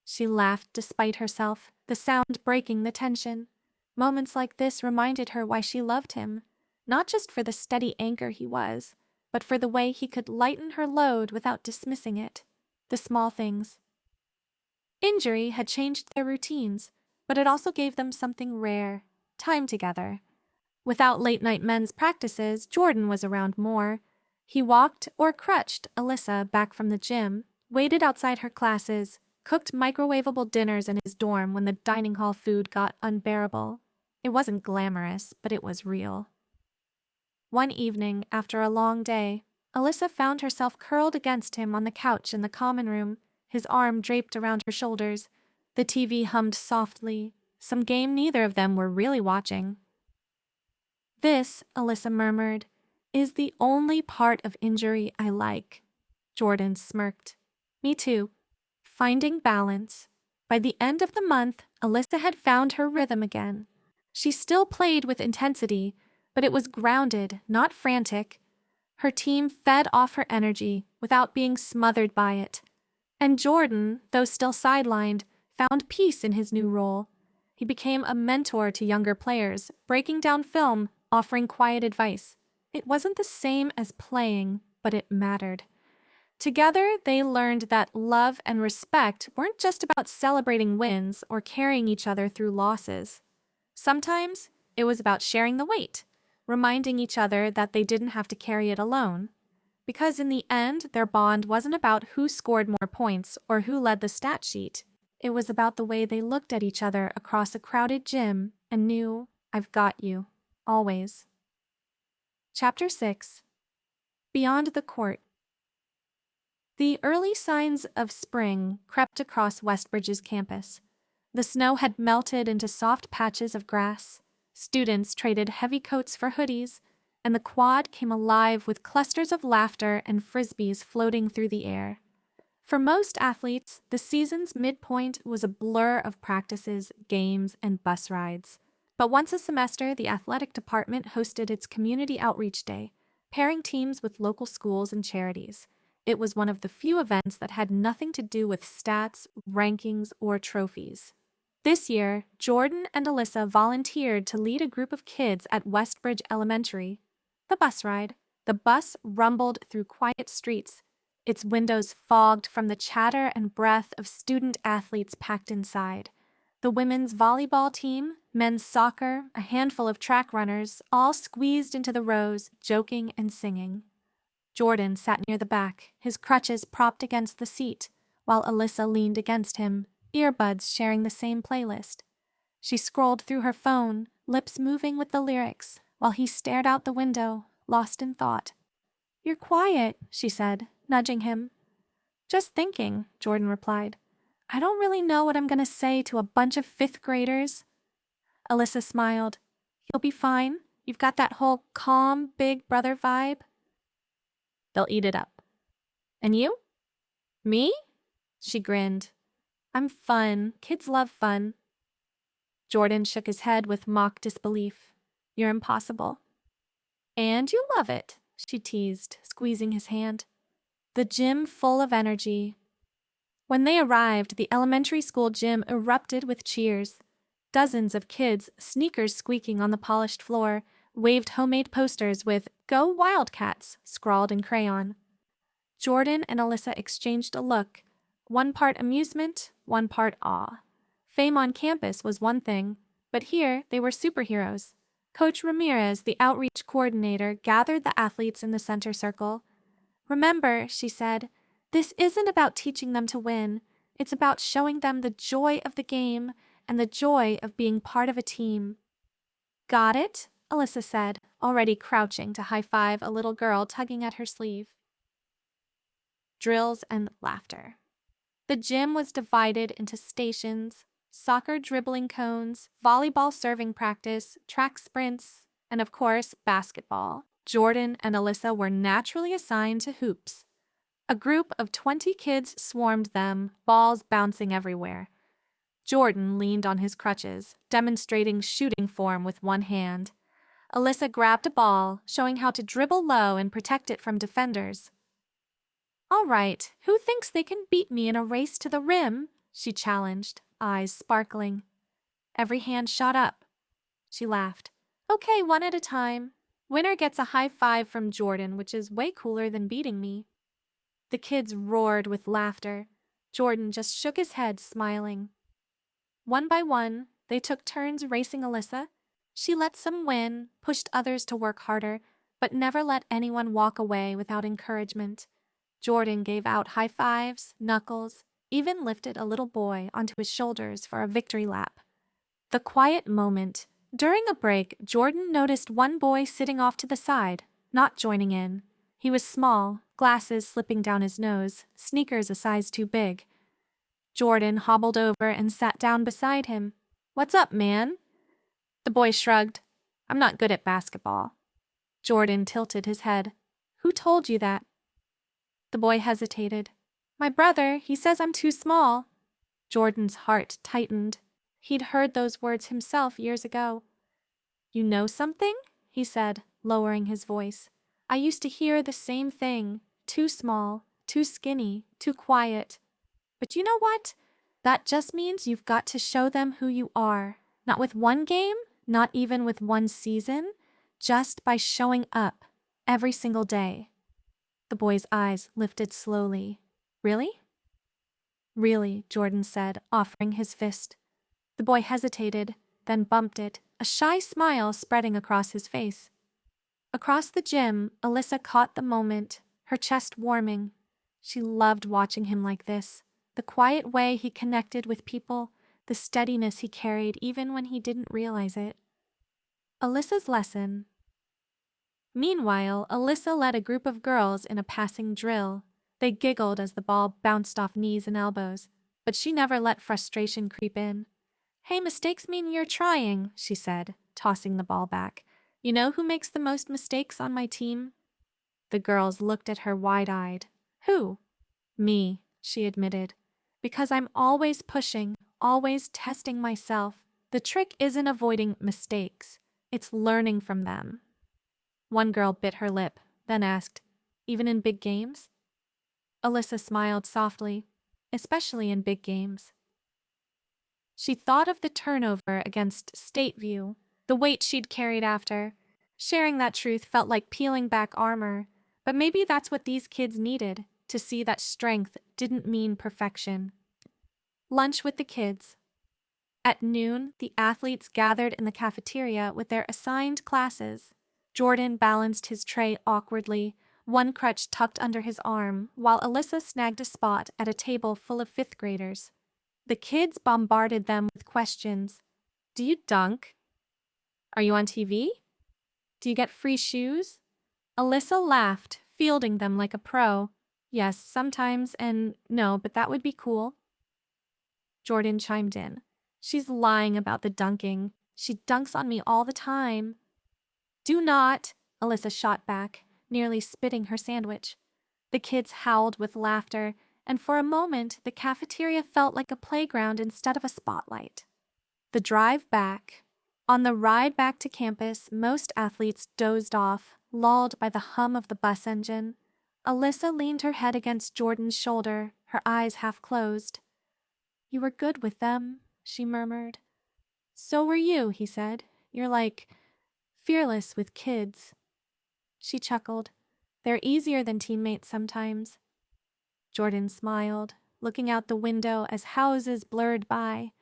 She laughed despite herself, the sound breaking the tension. Moments like this reminded her why she loved him, not just for the steady anchor he was, but for the way he could lighten her load without dismissing it. The small things. Injury had changed their routines, but it also gave them something rare, time together. Without late-night men's practices, Jordan was around more. He walked or crutched Alyssa back from the gym, waited outside her classes, cooked microwavable dinners in his dorm when the dining hall food got unbearable. It wasn't glamorous, but it was real. One evening, after a long day, Alyssa found herself curled against him on the couch in the common room, his arm draped around her shoulders. The TV hummed softly, some game neither of them were really watching. This, Alyssa murmured, is the only part of injury I like. Jordan smirked. Me too. Finding balance. By the end of the month, Alyssa had found her rhythm again. She still played with intensity, but it was grounded, not frantic. Her team fed off her energy without being smothered by it. And Jordan, though still sidelined, found peace in his new role. He became a mentor to younger players, breaking down film, offering quiet advice. It wasn't the same as playing, but it mattered. Together, they learned that love and respect weren't just about celebrating wins or carrying each other through losses. Sometimes, it was about sharing the weight, reminding each other that they didn't have to carry it alone. Because in the end, their bond wasn't about who scored more points or who led the stat sheet. It was about the way they looked at each other across a crowded gym and knew, I've got you, always. Chapter 6. Beyond the Court. The early signs of spring crept across Westbridge's campus. The snow had melted into soft patches of grass. Students traded heavy coats for hoodies, and the quad came alive with clusters of laughter and frisbees floating through the air. For most athletes, the season's midpoint was a blur of practices, games, and bus rides. But once a semester, the athletic department hosted its community outreach day, pairing teams with local schools and charities. It was one of the few events that had nothing to do with stats, rankings, or trophies. This year, Jordan and Alyssa volunteered to lead a group of kids at Westbridge Elementary. The bus ride. The bus rumbled through quiet streets, its windows fogged from the chatter and breath of student athletes packed inside. The women's volleyball team, men's soccer, a handful of track runners, all squeezed into the rows, joking and singing. Jordan sat near the back, his crutches propped against the seat, while Alyssa leaned against him, earbuds sharing the same playlist. She scrolled through her phone, lips moving with the lyrics, while he stared out the window, lost in thought. You're quiet, she said, nudging him. Just thinking, Jordan replied. I don't really know what I'm going to say to a bunch of 5th graders. Alyssa smiled. You'll be fine. You've got that whole calm, big brother vibe. They'll eat it up. And you? Me? She grinned. I'm fun. Kids love fun. Jordan shook his head with mock disbelief. You're impossible. And you love it, she teased, squeezing his hand. The gym full of energy. When they arrived, the elementary school gym erupted with cheers. Dozens of kids, sneakers squeaking on the polished floor, waved homemade posters with Go Wildcats scrawled in crayon. Jordan and Alyssa exchanged a look, one part amusement, one part awe. Fame on campus was one thing, but here they were superheroes. Coach Ramirez, the outreach coordinator, gathered the athletes in the center circle. Remember, she said, this isn't about teaching them to win. It's about showing them the joy of the game and the joy of being part of a team. Got it? Alyssa said, already crouching to high-five a little girl tugging at her sleeve. Drills and laughter. The gym was divided into stations, soccer dribbling cones, volleyball serving practice, track sprints, and of course, basketball. Jordan and Alyssa were naturally assigned to hoops. A group of 20 kids swarmed them, balls bouncing everywhere. Jordan leaned on his crutches, demonstrating shooting form with one hand. Alyssa grabbed a ball, showing how to dribble low and protect it from defenders. "All right, who thinks they can beat me in a race to the rim?" she challenged, eyes sparkling. Every hand shot up. She laughed. "Okay, one at a time. Winner gets a high five from Jordan, which is way cooler than beating me." The kids roared with laughter. Jordan just shook his head, smiling. One by one, they took turns racing Alyssa. She let some win, pushed others to work harder, but never let anyone walk away without encouragement. Jordan gave out high fives, knuckles, even lifted a little boy onto his shoulders for a victory lap. The quiet moment. During a break, Jordan noticed one boy sitting off to the side, not joining in. He was small, glasses slipping down his nose, sneakers a size too big. Jordan hobbled over and sat down beside him. "What's up, man?" The boy shrugged. "I'm not good at basketball." Jordan tilted his head. "Who told you that?" The boy hesitated. "My brother, he says I'm too small." Jordan's heart tightened. He'd heard those words himself years ago. "You know something?" he said, lowering his voice. "I used to hear the same thing. Too small, too skinny, too quiet. But you know what? That just means you've got to show them who you are. Not with one game, not even with one season, just by showing up every single day." The boy's eyes lifted slowly. "Really?" "Really," Jordan said, offering his fist. The boy hesitated, then bumped it, a shy smile spreading across his face. Across the gym, Alyssa caught the moment, her chest warming. She loved watching him like this, the quiet way he connected with people, the steadiness he carried even when he didn't realize it. Alyssa's lesson. Meanwhile, Alyssa led a group of girls in a passing drill. They giggled as the ball bounced off knees and elbows, but she never let frustration creep in. "Hey, mistakes mean you're trying," she said, tossing the ball back. "You know who makes the most mistakes on my team?" The girls looked at her wide-eyed. "Who?" "Me," she admitted. "Because I'm always pushing, always testing myself. The trick isn't avoiding mistakes. It's learning from them." One girl bit her lip, then asked, "Even in big games?" Alyssa smiled softly. "Especially in big games." She thought of the turnover against Stateview, the weight she'd carried after. Sharing that truth felt like peeling back armor, but maybe that's what these kids needed, to see that strength didn't mean perfection. Lunch with the kids. At noon, the athletes gathered in the cafeteria with their assigned classes. Jordan balanced his tray awkwardly, one crutch tucked under his arm, while Alyssa snagged a spot at a table full of fifth graders. The kids bombarded them with questions. "Do you dunk? Are you on TV? Do you get free shoes?" Alyssa laughed, fielding them like a pro. "Yes, sometimes, and no, but that would be cool." Jordan chimed in. "She's lying about the dunking. She dunks on me all the time." "Do not," Alyssa shot back, nearly spitting her sandwich. The kids howled with laughter, and for a moment the cafeteria felt like a playground instead of a spotlight. The drive back. On the ride back to campus, most athletes dozed off, lulled by the hum of the bus engine. Alyssa leaned her head against Jordan's shoulder, her eyes half closed. "You were good with them," she murmured. "So were you," he said. "You're like fearless with kids." She chuckled. "They're easier than teammates sometimes." Jordan smiled, looking out the window as houses blurred by.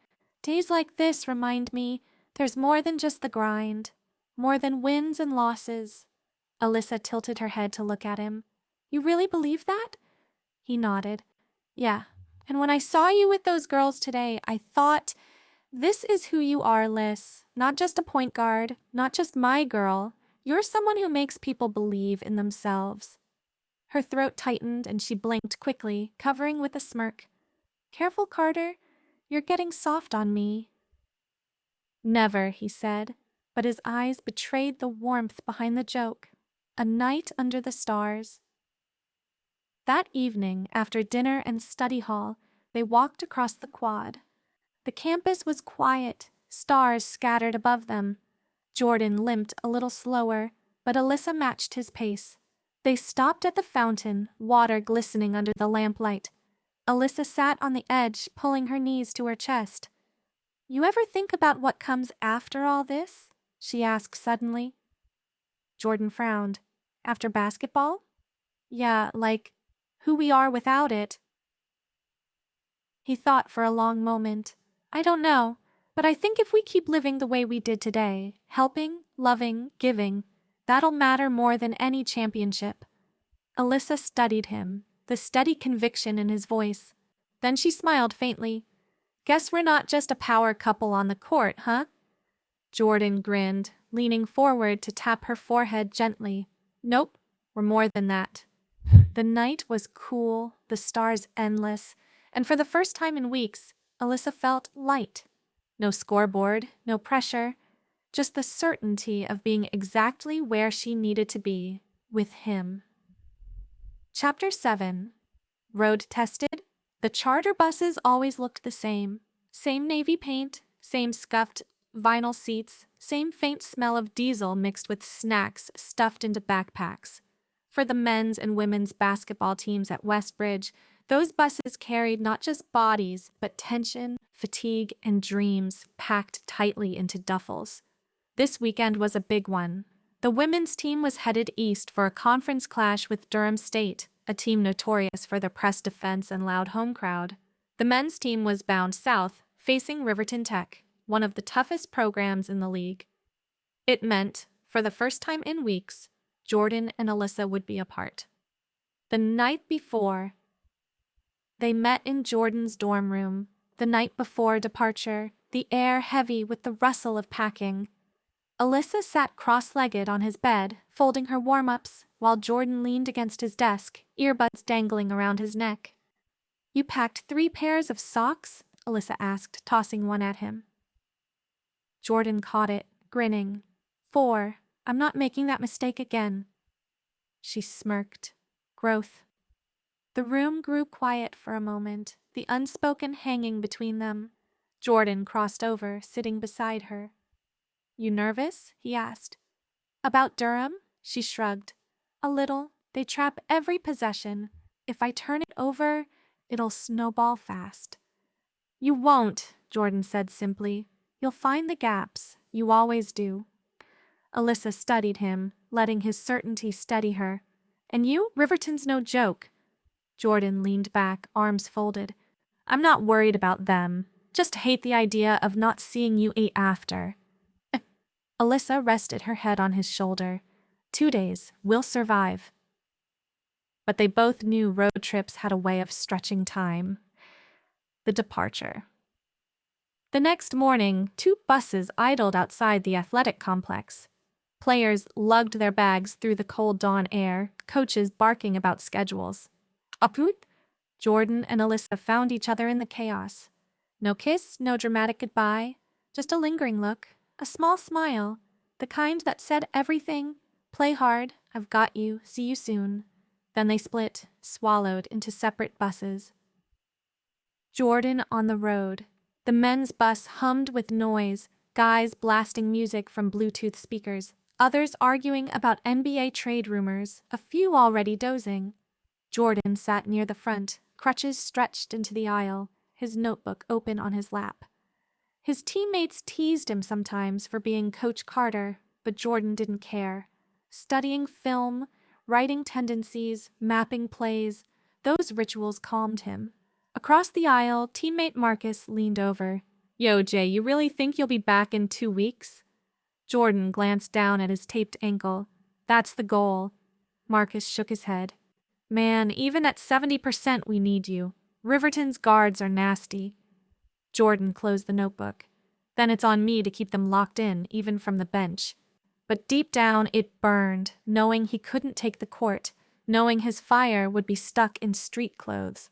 "Days like this remind me there's more than just the grind, more than wins and losses." Alyssa tilted her head to look at him. "You really believe that?" He nodded. "Yeah, and when I saw you with those girls today, I thought, this is who you are, Liz. Not just a point guard, not just my girl. You're someone who makes people believe in themselves." Her throat tightened and she blinked quickly, covering with a smirk. "Careful, Carter. You're getting soft on me." "Never," he said, but his eyes betrayed the warmth behind the joke. A night under the stars. That evening, after dinner and study hall, they walked across the quad. The campus was quiet, stars scattered above them. Jordan limped a little slower, but Alyssa matched his pace. They stopped at the fountain, water glistening under the lamplight. Alyssa sat on the edge, pulling her knees to her chest. "You ever think about what comes after all this?" she asked suddenly. Jordan frowned. "After basketball?" "Yeah, like who we are without it." He thought for a long moment. "I don't know, but I think if we keep living the way we did today, helping, loving, giving, that'll matter more than any championship." Alyssa studied him, the steady conviction in his voice. Then she smiled faintly. "Guess we're not just a power couple on the court, huh?" Jordan grinned, leaning forward to tap her forehead gently. "Nope, we're more than that." The night was cool, the stars endless, and for the first time in weeks, Alyssa felt light. No scoreboard, no pressure, just the certainty of being exactly where she needed to be, with him. Chapter 7. Road tested. The charter buses always looked the same. Same navy paint, same scuffed vinyl seats, same faint smell of diesel mixed with snacks stuffed into backpacks. For the men's and women's basketball teams at Westbridge, those buses carried not just bodies, but tension, fatigue, and dreams packed tightly into duffels. This weekend was a big one. The women's team was headed east for a conference clash with Durham State, a team notorious for their press defense and loud home crowd. The men's team was bound south, facing Riverton Tech, one of the toughest programs in the league. It meant, for the first time in weeks, Jordan and Alyssa would be apart. The night before, they met in Jordan's dorm room. The night before departure, the air heavy with the rustle of packing. Alyssa sat cross-legged on his bed, folding her warm-ups, while Jordan leaned against his desk, earbuds dangling around his neck. "You packed 3 pairs of socks?" Alyssa asked, tossing one at him. Jordan caught it, grinning. 4. I'm not making that mistake again." She smirked. Growth. The room grew quiet for a moment, the unspoken hanging between them. Jordan crossed over, sitting beside her. "You nervous?" he asked. "About Durham?" She shrugged. "A little. They trap every possession. If I turn it over, it'll snowball fast." "You won't," Jordan said simply. "You'll find the gaps. You always do." Alyssa studied him, letting his certainty steady her. "And you? Riverton's no joke." Jordan leaned back, arms folded. "I'm not worried about them. Just hate the idea of not seeing you 8 after." Alyssa rested her head on his shoulder. 2 days. We'll survive." But they both knew road trips had a way of stretching time. The departure. The next morning, 2 buses idled outside the athletic complex. Players lugged their bags through the cold dawn air, coaches barking about schedules. Aput? Jordan and Alyssa found each other in the chaos. No kiss, no dramatic goodbye, just a lingering look, a small smile, the kind that said everything. "Play hard, I've got you, see you soon." Then they split, swallowed into separate buses. Jordan on the road. The men's bus hummed with noise, guys blasting music from Bluetooth speakers, others arguing about NBA trade rumors, a few already dozing. Jordan sat near the front, crutches stretched into the aisle, his notebook open on his lap. His teammates teased him sometimes for being Coach Carter, but Jordan didn't care. Studying film, writing tendencies, mapping plays, those rituals calmed him. Across the aisle, teammate Marcus leaned over. "Yo, Jay, you really think you'll be back in 2 weeks?" Jordan glanced down at his taped ankle. "That's the goal." Marcus shook his head. "Man, even at 70% we need you. Riverton's guards are nasty." Jordan closed the notebook. "Then it's on me to keep them locked in, even from the bench." But deep down it burned, knowing he couldn't take the court, knowing his fire would be stuck in street clothes.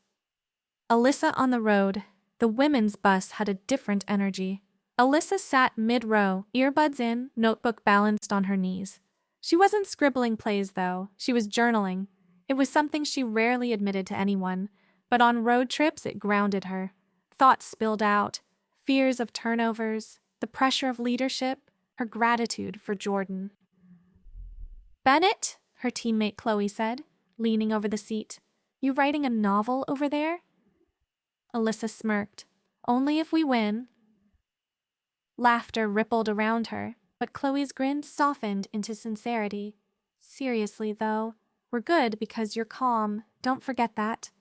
Alyssa on the road. The women's bus had a different energy. Alyssa sat mid-row, earbuds in, notebook balanced on her knees. She wasn't scribbling plays, though. She was journaling. It was something she rarely admitted to anyone, but on road trips it grounded her. Thoughts spilled out. fears of turnovers, the pressure of leadership, her gratitude for Jordan. "Bennett," her teammate Chloe said, leaning over the seat, "you writing a novel over there?" Alyssa smirked. "Only if we win." Laughter rippled around her, but Chloe's grin softened into sincerity. "Seriously, though, we're good because you're calm. Don't forget that."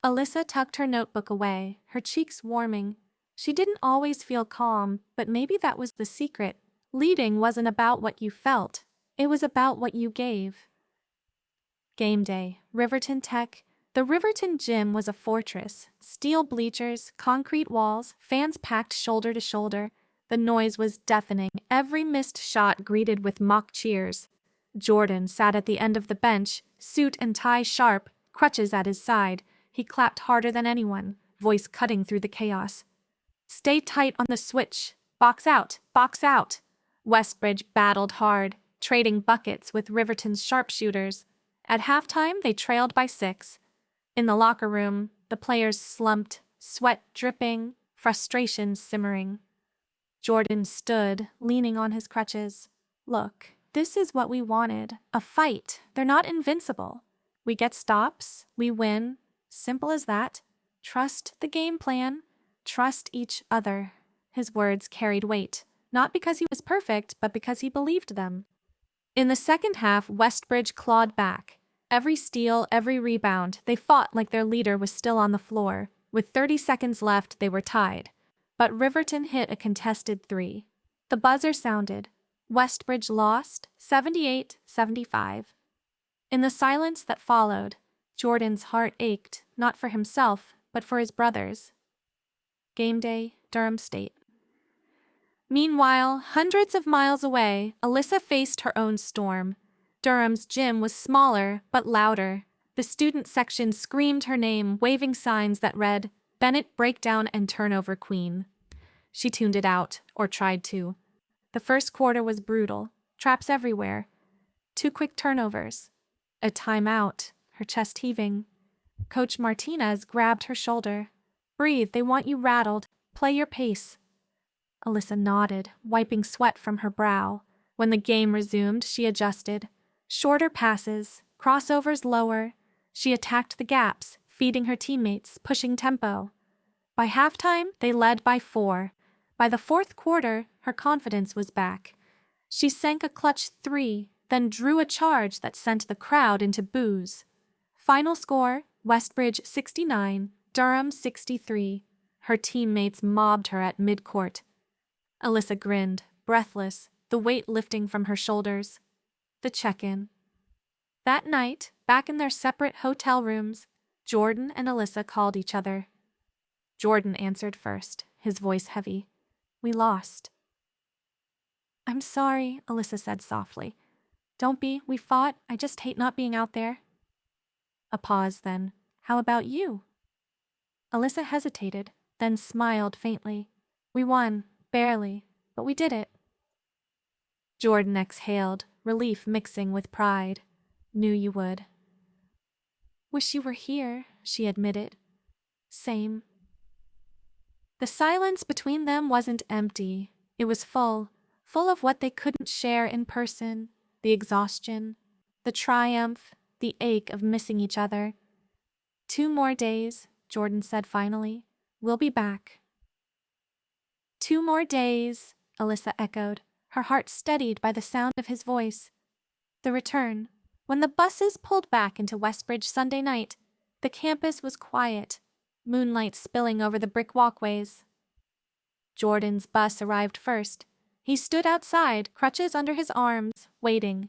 Alyssa tucked her notebook away, her cheeks warming. She didn't always feel calm, but maybe that was the secret. Leading wasn't about what you felt. It was about what you gave. Game day, Riverton Tech. The Riverton gym was a fortress. Steel bleachers, concrete walls, fans packed shoulder to shoulder. The noise was deafening, every missed shot greeted with mock cheers. Jordan sat at the end of the bench, suit and tie sharp, crutches at his side. He clapped harder than anyone, voice cutting through the chaos. "Stay tight on the switch. Box out, box out." Westbridge battled hard, trading buckets with Riverton's sharpshooters. At halftime, they trailed by 6. In the locker room, the players slumped, sweat dripping, frustration simmering. Jordan stood, leaning on his crutches. "Look, this is what we wanted. A fight. They're not invincible. We get stops, we win. Simple as that. Trust the game plan. Trust each other." His words carried weight, not because he was perfect, but because he believed them. In the second half, Westbridge clawed back. Every steal, every rebound, they fought like their leader was still on the floor. With 30 seconds left, they were tied. But Riverton hit a contested 3. The buzzer sounded. Westbridge lost, 78-75. In the silence that followed, Jordan's heart ached, not for himself, but for his brothers. Game day, Durham State. Meanwhile, hundreds of miles away, Alyssa faced her own storm. Durham's gym was smaller, but louder. The student section screamed her name, waving signs that read, "Bennett Breakdown and Turnover Queen." She tuned it out, or tried to. The first quarter was brutal. Traps everywhere. 2 quick turnovers. A timeout, her chest heaving. Coach Martinez grabbed her shoulder. "Breathe, they want you rattled. Play your pace." Alyssa nodded, wiping sweat from her brow. When the game resumed, she adjusted. Shorter passes, crossovers lower. She attacked the gaps, feeding her teammates, pushing tempo. By halftime, they led by 4. By the fourth quarter, her confidence was back. She sank a clutch 3, then drew a charge that sent the crowd into boos. Final score, Westbridge 69, Durham 63. Her teammates mobbed her at midcourt. Alyssa grinned, breathless, the weight lifting from her shoulders. The check-in. That night, back in their separate hotel rooms, Jordan and Alyssa called each other. Jordan answered first, his voice heavy. "We lost." "I'm sorry," Alyssa said softly. "Don't be, we fought, I just hate not being out there." A pause then. "How about you?" Alyssa hesitated, then smiled faintly. "We won, barely, but we did it." Jordan exhaled, relief mixing with pride. "Knew you would." "Wish you were here," she admitted. "Same." The silence between them wasn't empty. It was full of what they couldn't share in person, the exhaustion, the triumph, the ache of missing each other. 2 more days, Jordan said finally. "We'll be back." 2 more days, Alyssa echoed, her heart steadied by the sound of his voice. The return. When the buses pulled back into Westbridge Sunday night, the campus was quiet, moonlight spilling over the brick walkways. Jordan's bus arrived first. He stood outside, crutches under his arms, waiting.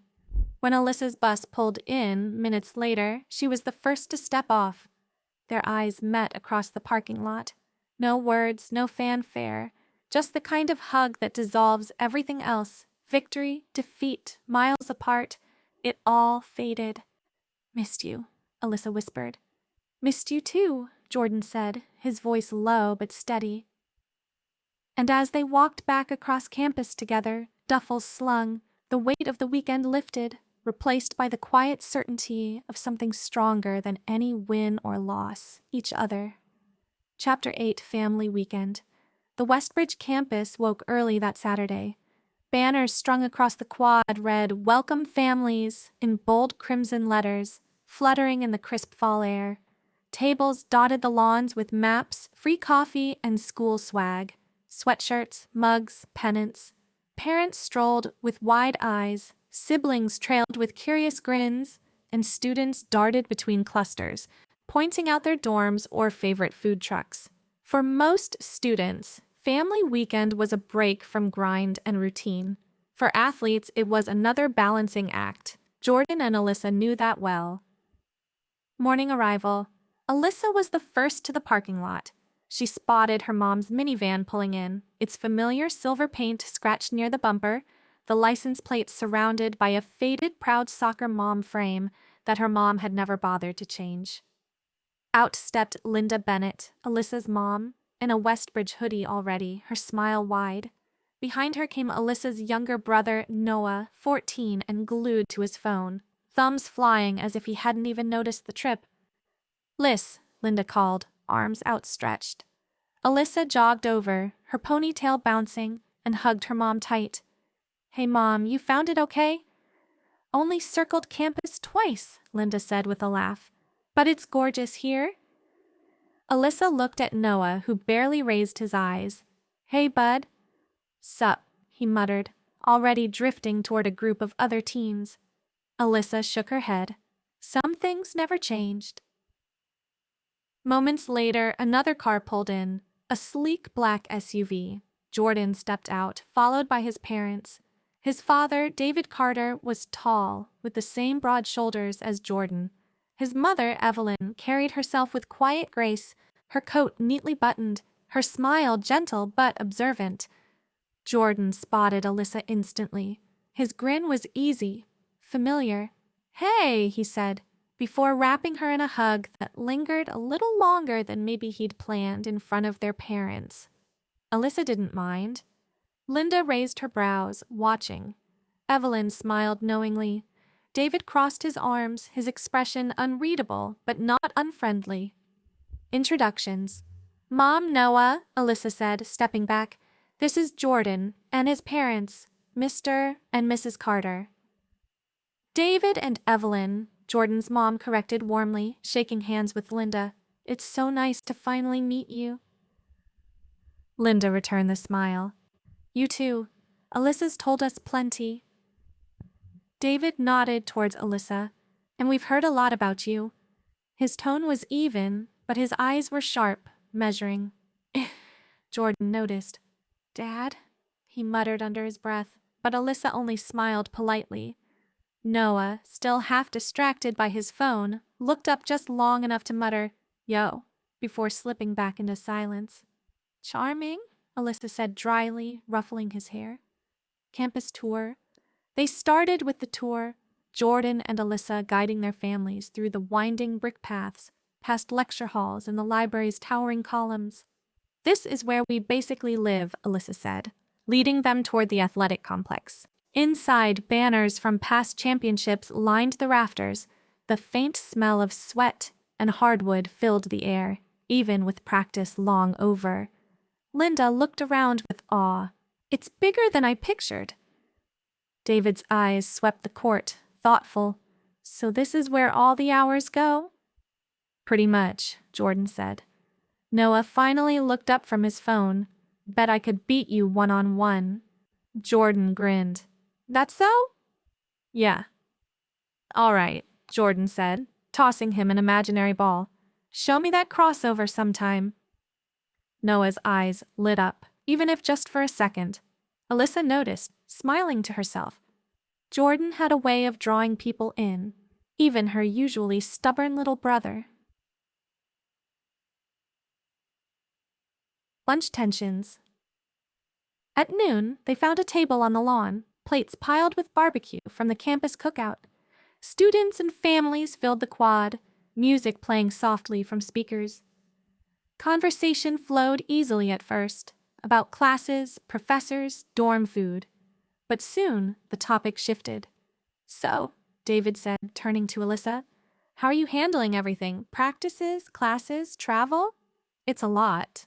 When Alyssa's bus pulled in, minutes later, she was the first to step off. Their eyes met across the parking lot. No words, no fanfare, just the kind of hug that dissolves everything else. Victory, defeat, miles apart. It all faded. "Missed you," Alyssa whispered. "Missed you too," Jordan said, his voice low but steady. And as they walked back across campus together, duffels slung, the weight of the weekend lifted, replaced by the quiet certainty of something stronger than any win or loss, each other. Chapter 8, Family Weekend. The Westbridge campus woke early that Saturday. Banners strung across the quad read, "Welcome families," in bold crimson letters, fluttering in the crisp fall air. Tables dotted the lawns with maps, free coffee, and school swag. Sweatshirts, mugs, pennants. Parents strolled with wide eyes, siblings trailed with curious grins, and students darted between clusters, pointing out their dorms or favorite food trucks. For most students, family weekend was a break from grind and routine. For athletes, it was another balancing act. Jordan and Alyssa knew that well. Morning arrival. Alyssa was the first to the parking lot. She spotted her mom's minivan pulling in, its familiar silver paint scratched near the bumper, the license plate surrounded by a faded Proud Soccer Mom frame that her mom had never bothered to change. Out stepped Linda Bennett, Alyssa's mom, in a Westbridge hoodie already, her smile wide. Behind her came Alyssa's younger brother, Noah, 14 and glued to his phone, thumbs flying as if he hadn't even noticed the trip. "Liz," Linda called, arms outstretched. Alyssa jogged over, her ponytail bouncing, and hugged her mom tight. "Hey Mom, you found it okay?" "Only circled campus twice," Linda said with a laugh. "But it's gorgeous here." Alyssa looked at Noah, who barely raised his eyes. "Hey bud." "Sup," he muttered, already drifting toward a group of other teens. Alyssa shook her head. Some things never changed. Moments later, another car pulled in, a sleek black SUV. Jordan stepped out, followed by his parents. His father, David Carter, was tall, with the same broad shoulders as Jordan. His mother, Evelyn, carried herself with quiet grace, her coat neatly buttoned, her smile gentle but observant. Jordan spotted Alyssa instantly. His grin was easy, familiar. "Hey," he said, before wrapping her in a hug that lingered a little longer than maybe he'd planned in front of their parents. Alyssa didn't mind. Linda raised her brows, watching. Evelyn smiled knowingly. David crossed his arms, his expression unreadable but not unfriendly. Introductions. "Mom, Noah," Alyssa said, stepping back. "This is Jordan and his parents, Mr. and Mrs. Carter." "David and Evelyn," Jordan's mom corrected warmly, shaking hands with Linda. "It's so nice to finally meet you." Linda returned the smile. "You too. Alyssa's told us plenty." David nodded towards Alyssa. "And we've heard a lot about you." His tone was even, but his eyes were sharp, measuring. Jordan noticed. "Dad?" he muttered under his breath, but Alyssa only smiled politely. Noah, still half distracted by his phone, looked up just long enough to mutter, "Yo," before slipping back into silence. "Charming," Alyssa said dryly, ruffling his hair. Campus tour. They started with the tour, Jordan and Alyssa guiding their families through the winding brick paths, past lecture halls and the library's towering columns. "This is where we basically live," Alyssa said, leading them toward the athletic complex. Inside, banners from past championships lined the rafters. The faint smell of sweat and hardwood filled the air, even with practice long over. Linda looked around with awe. "It's bigger than I pictured." David's eyes swept the court, thoughtful. "So this is where all the hours go?" "Pretty much," Jordan said. Noah finally looked up from his phone. "Bet I could beat you one-on-one." Jordan grinned. "That so?" "Yeah." "All right," Jordan said, tossing him an imaginary ball. "Show me that crossover sometime." Noah's eyes lit up, even if just for a second. Alyssa noticed, smiling to herself. Jordan had a way of drawing people in, even her usually stubborn little brother. Lunch tensions. At noon, they found a table on the lawn, plates piled with barbecue from the campus cookout. Students and families filled the quad, music playing softly from speakers. Conversation flowed easily at first, about classes, professors, dorm food. But soon, the topic shifted. "So," David said, turning to Alyssa, "how are you handling everything? Practices, classes, travel?" "It's a lot."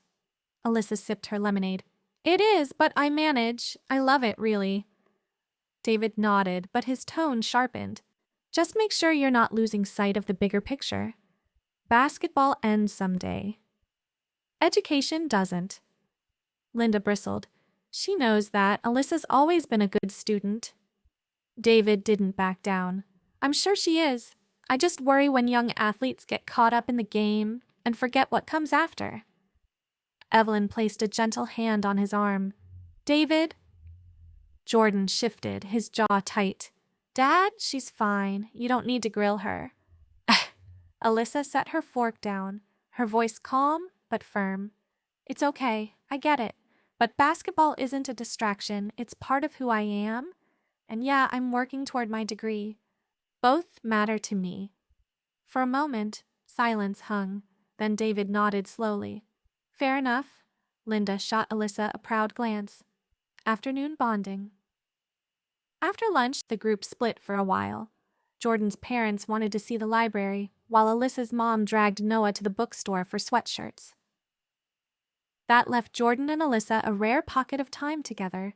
Alyssa sipped her lemonade. It is, but I manage. I love it, really. David nodded, but his tone sharpened. Just make sure you're not losing sight of the bigger picture. Basketball ends someday. Education doesn't. Linda bristled. She knows that. Alyssa's always been a good student. David didn't back down. I'm sure she is. I just worry when young athletes get caught up in the game and forget what comes after. Evelyn placed a gentle hand on his arm. David? Jordan shifted, his jaw tight. Dad, she's fine. You don't need to grill her. Alyssa set her fork down, her voice calm but firm. It's okay, I get it. But basketball isn't a distraction, it's part of who I am. And yeah, I'm working toward my degree. Both matter to me. For a moment, silence hung. Then David nodded slowly. Fair enough. Linda shot Alyssa a proud glance. Afternoon bonding. After lunch, the group split for a while. Jordan's parents wanted to see the library, while Alyssa's mom dragged Noah to the bookstore for sweatshirts. That left Jordan and Alyssa a rare pocket of time together.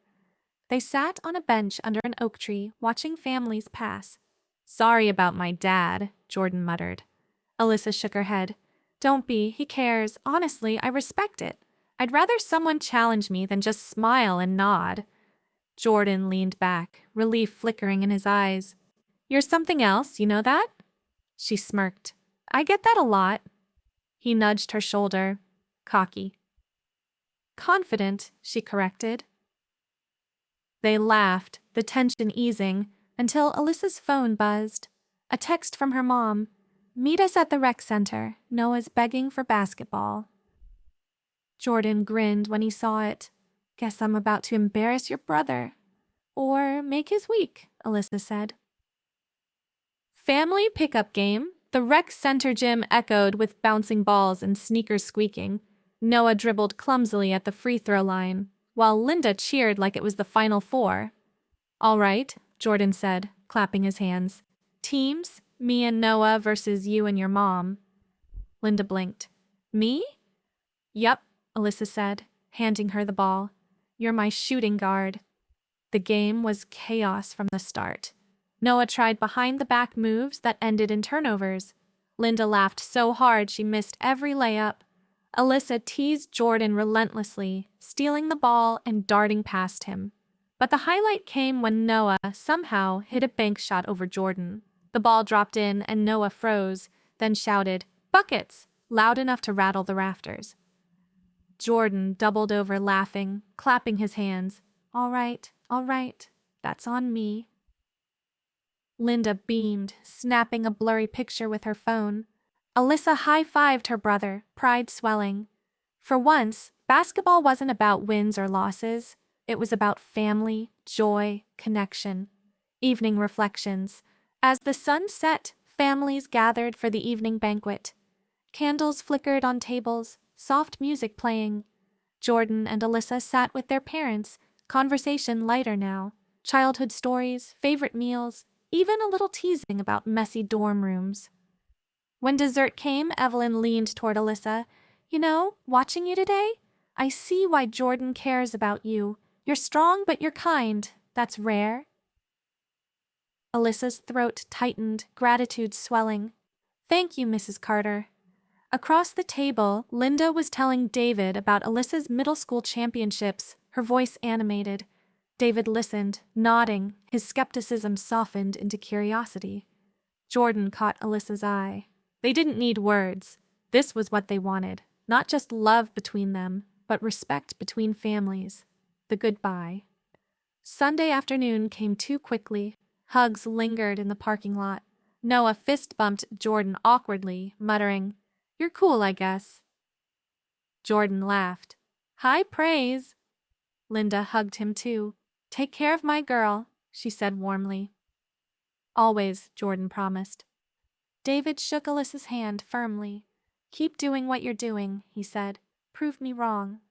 They sat on a bench under an oak tree, watching families pass. Sorry about my dad, Jordan muttered. Alyssa shook her head. Don't be, he cares. Honestly, I respect it. I'd rather someone challenge me than just smile and nod. Jordan leaned back, relief flickering in his eyes. You're something else, you know that? She smirked. I get that a lot. He nudged her shoulder. Cocky. Confident, she corrected. They laughed, the tension easing, until Alyssa's phone buzzed. A text from her mom. Meet us at the rec center. Noah's begging for basketball. Jordan grinned when he saw it. Guess I'm about to embarrass your brother. Or make his week, Alyssa said. Family pickup game. The rec center gym echoed with bouncing balls and sneakers squeaking. Noah dribbled clumsily at the free throw line, while Linda cheered like it was the Final Four. All right, Jordan said, clapping his hands. Teams, me and Noah versus you and your mom. Linda blinked. Me? Yup, Alyssa said, handing her the ball. You're my shooting guard. The game was chaos from the start. Noah tried behind-the-back moves that ended in turnovers. Linda laughed so hard she missed every layup. Alyssa teased Jordan relentlessly, stealing the ball and darting past him. But the highlight came when Noah somehow hit a bank shot over Jordan. The ball dropped in and Noah froze, then shouted, "Buckets!" loud enough to rattle the rafters. Jordan doubled over laughing, clapping his hands. All right, that's on me. Linda beamed, snapping a blurry picture with her phone. Alyssa high-fived her brother, pride swelling. For once, basketball wasn't about wins or losses. It was about family, joy, connection. Evening reflections. As the sun set, families gathered for the evening banquet. Candles flickered on tables, soft music playing. Jordan and Alyssa sat with their parents, conversation lighter now. Childhood stories, favorite meals, even a little teasing about messy dorm rooms. When dessert came, Evelyn leaned toward Alyssa. You know, watching you today, I see why Jordan cares about you. You're strong, but you're kind. That's rare. Alyssa's throat tightened, gratitude swelling. Thank you, Mrs. Carter. Across the table, Linda was telling David about Alyssa's middle school championships, her voice animated. David listened, nodding, his skepticism softened into curiosity. Jordan caught Alyssa's eye. They didn't need words. This was what they wanted. Not just love between them, but respect between families. The goodbye. Sunday afternoon came too quickly. Hugs lingered in the parking lot. Noah fist-bumped Jordan awkwardly, muttering, You're cool, I guess. Jordan laughed. High praise. Linda hugged him too. Take care of my girl, she said warmly. Always, Jordan promised. David shook Alyssa's hand firmly. Keep doing what you're doing, he said. Prove me wrong.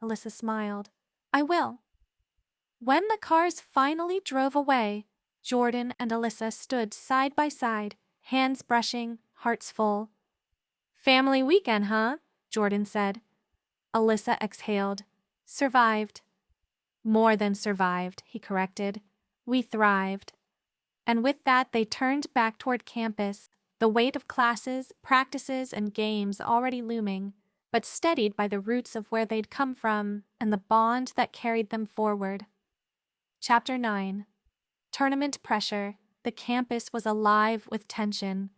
Alyssa smiled. I will. When the cars finally drove away, Jordan and Alyssa stood side by side, hands brushing, hearts full. Family weekend, huh? Jordan said. Alyssa exhaled. Survived. More than survived, he corrected. We thrived. And with that, they turned back toward campus, the weight of classes, practices, and games already looming, but steadied by the roots of where they'd come from and the bond that carried them forward. Chapter 9. Tournament pressure. The campus was alive with tension.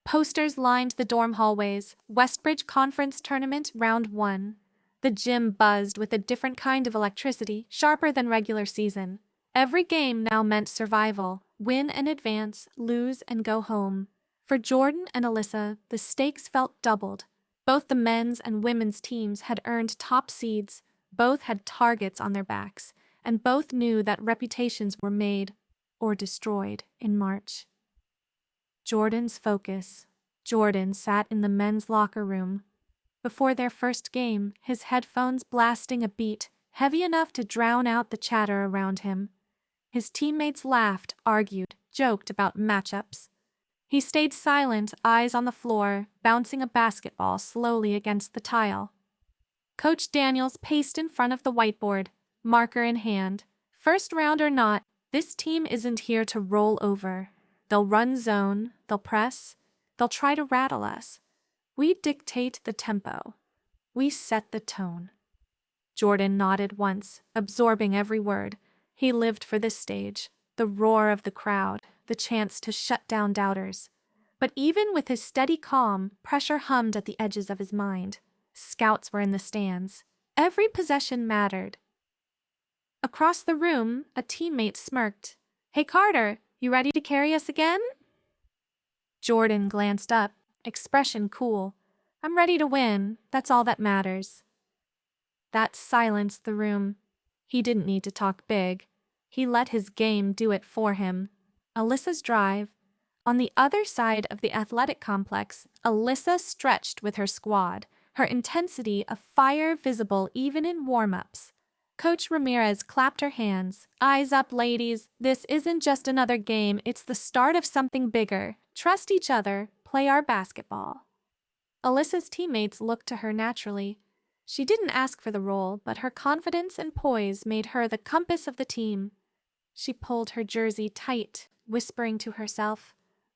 Posters lined the dorm hallways. Westbridge Conference Tournament Round 1. The gym buzzed with a different kind of electricity, sharper than regular season. Every game now meant survival. Win and advance, lose and go home. For Jordan and Alyssa, the stakes felt doubled. Both the men's and women's teams had earned top seeds, both had targets on their backs, and both knew that reputations were made or destroyed in March. Jordan's focus. Jordan sat in the men's locker room. Before their first game, his headphones blasting a beat heavy enough to drown out the chatter around him. His teammates laughed, argued, joked about matchups. He stayed silent, eyes on the floor, bouncing a basketball slowly against the tile. Coach Daniels paced in front of the whiteboard, marker in hand. First round or not, this team isn't here to roll over. They'll run zone, they'll press, they'll try to rattle us. We dictate the tempo. We set the tone. Jordan nodded once, absorbing every word. He lived for this stage, the roar of the crowd, the chance to shut down doubters. But even with his steady calm, pressure hummed at the edges of his mind. Scouts were in the stands. Every possession mattered. Across the room, a teammate smirked. "Hey Carter, you ready to carry us again?" Jordan glanced up, expression cool. "I'm ready to win, that's all that matters." That silenced the room. He didn't need to talk big. He let his game do it for him. Alyssa's drive. On the other side of the athletic complex, Alyssa stretched with her squad, her intensity a fire visible even in warm-ups. Coach Ramirez clapped her hands. "Eyes up, ladies. This isn't just another game, it's the start of something bigger. Trust each other, play our basketball." Alyssa's teammates looked to her naturally. She didn't ask for the role, but her confidence and poise made her the compass of the team. She pulled her jersey tight, whispering to herself,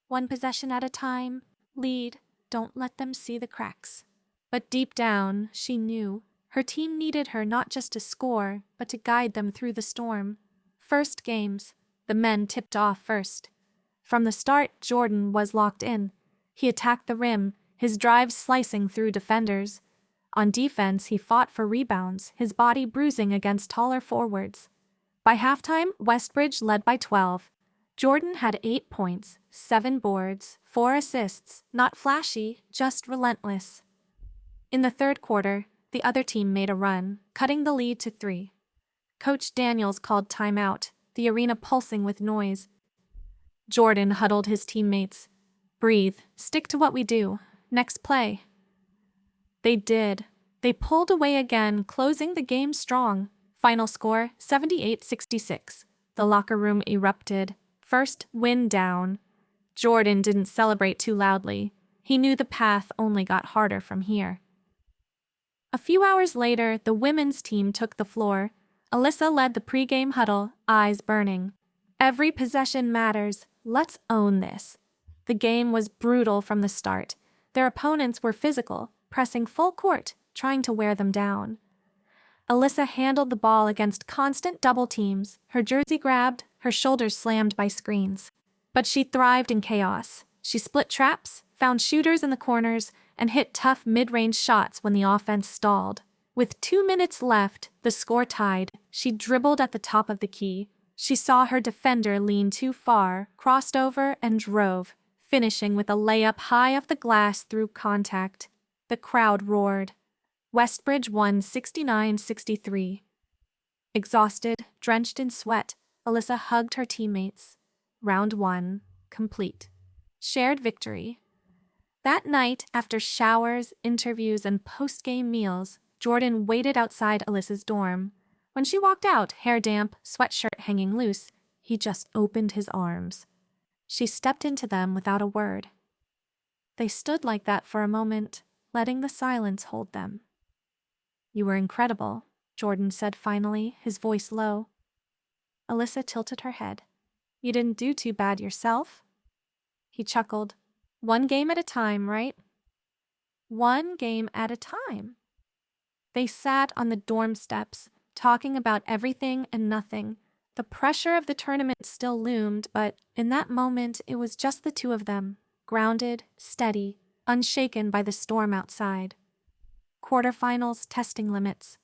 "One possession at a time, lead, don't let them see the cracks." But deep down, she knew her team needed her not just to score, but to guide them through the storm. First games, the men tipped off first. From the start, Jordan was locked in. He attacked the rim, his drive slicing through defenders. On defense, he fought for rebounds, his body bruising against taller forwards. By halftime, Westbridge led by 12. Jordan had 8 points, 7 boards, 4 assists, not flashy, just relentless. In the third quarter, the other team made a run, cutting the lead to 3. Coach Daniels called timeout, the arena pulsing with noise. Jordan huddled his teammates. "Breathe, stick to what we do. Next play." They did. They pulled away again, closing the game strong. Final score, 78-66. The locker room erupted. First win down. Jordan didn't celebrate too loudly. He knew the path only got harder from here. A few hours later, the women's team took the floor. Alyssa led the pregame huddle, eyes burning. "Every possession matters. Let's own this." The game was brutal from the start. Their opponents were physical, pressing full court, trying to wear them down. Alyssa handled the ball against constant double teams, her jersey grabbed, her shoulders slammed by screens. But she thrived in chaos. She split traps, found shooters in the corners, and hit tough mid-range shots when the offense stalled. With 2 minutes left, the score tied. She dribbled at the top of the key. She saw her defender lean too far, crossed over, and drove, finishing with a layup high off the glass through contact. The crowd roared. Westbridge won 69-63. Exhausted, drenched in sweat, Alyssa hugged her teammates. Round 1, complete. Shared victory. That night, after showers, interviews, and post-game meals, Jordan waited outside Alyssa's dorm. When she walked out, hair damp, sweatshirt hanging loose, he just opened his arms. She stepped into them without a word. They stood like that for a moment, letting the silence hold them. "You were incredible," Jordan said finally, his voice low. Alyssa tilted her head. "You didn't do too bad yourself?" He chuckled. "One game at a time, right?" One game at a time. They sat on the dorm steps, talking about everything and nothing. The pressure of the tournament still loomed, but in that moment it was just the two of them, grounded, steady, unshaken by the storm outside. Quarterfinals testing limits.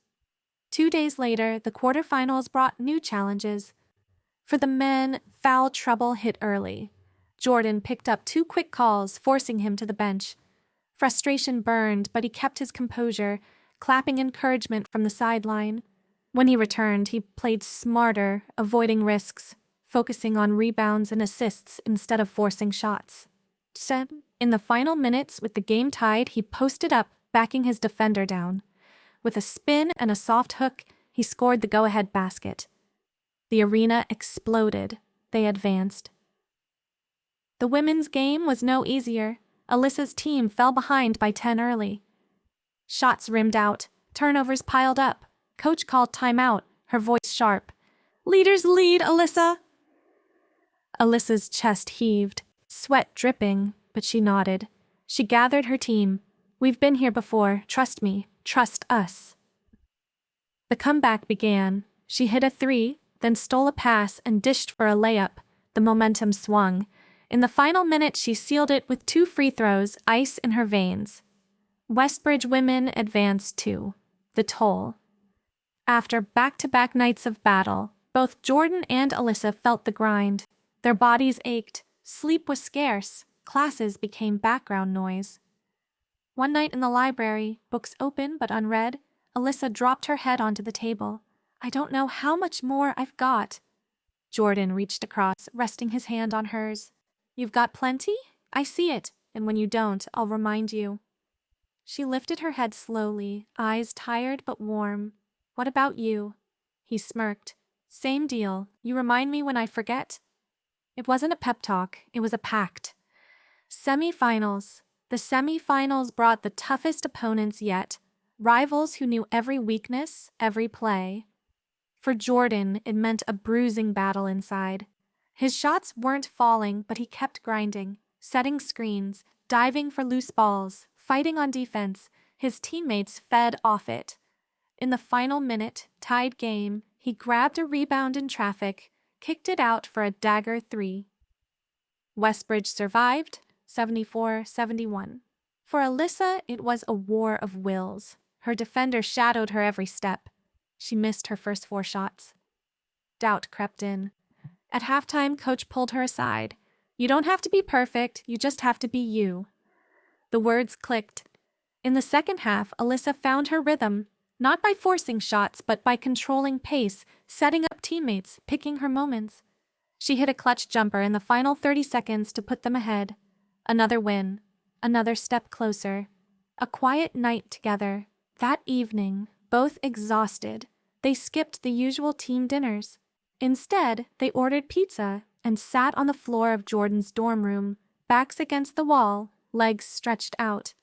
2 days later, the quarterfinals brought new challenges. For the men, foul trouble hit early. Jordan picked up 2 quick calls, forcing him to the bench. Frustration burned, but he kept his composure, clapping encouragement from the sideline. When he returned, he played smarter, avoiding risks, focusing on rebounds and assists instead of forcing shots. In the final minutes, with the game tied, he posted up, backing his defender down. With a spin and a soft hook, he scored the go-ahead basket. The arena exploded. They advanced. The women's game was no easier. Alyssa's team fell behind by 10 early. Shots rimmed out. Turnovers piled up. Coach called timeout, her voice sharp. "Leaders lead, Alyssa!" Alyssa's chest heaved, sweat dripping, but she nodded. She gathered her team. "We've been here before. Trust me. Trust us." The comeback began. She hit a 3, then stole a pass and dished for a layup. The momentum swung. In the final minute, she sealed it with 2 free throws, ice in her veins. Westbridge women advanced too. The toll. After back-to-back nights of battle, both Jordan and Alyssa felt the grind. Their bodies ached. Sleep was scarce. Classes became background noise. One night in the library, books open but unread, Alyssa dropped her head onto the table. "I don't know how much more I've got." Jordan reached across, resting his hand on hers. "You've got plenty? I see it, and when you don't, I'll remind you." She lifted her head slowly, eyes tired but warm. "What about you?" He smirked. "Same deal. You remind me when I forget." It wasn't a pep talk, it was a pact. Semifinals. The semifinals brought the toughest opponents yet, rivals who knew every weakness, every play. For Jordan, it meant a bruising battle inside. His shots weren't falling, but he kept grinding, setting screens, diving for loose balls, fighting on defense. His teammates fed off it. In the final minute, tied game, he grabbed a rebound in traffic, kicked it out for a dagger 3. Westbridge survived, 74-71. For Alyssa, it was a war of wills. Her defender shadowed her every step. She missed her first 4 shots. Doubt crept in. At halftime, Coach pulled her aside. "You don't have to be perfect, you just have to be you." The words clicked. In the second half, Alyssa found her rhythm, not by forcing shots, but by controlling pace, setting up teammates, picking her moments. She hit a clutch jumper in the final 30 seconds to put them ahead. Another win, another step closer. A quiet night together. That evening, both exhausted, they skipped the usual team dinners. Instead, they ordered pizza and sat on the floor of Jordan's dorm room, backs against the wall, legs stretched out.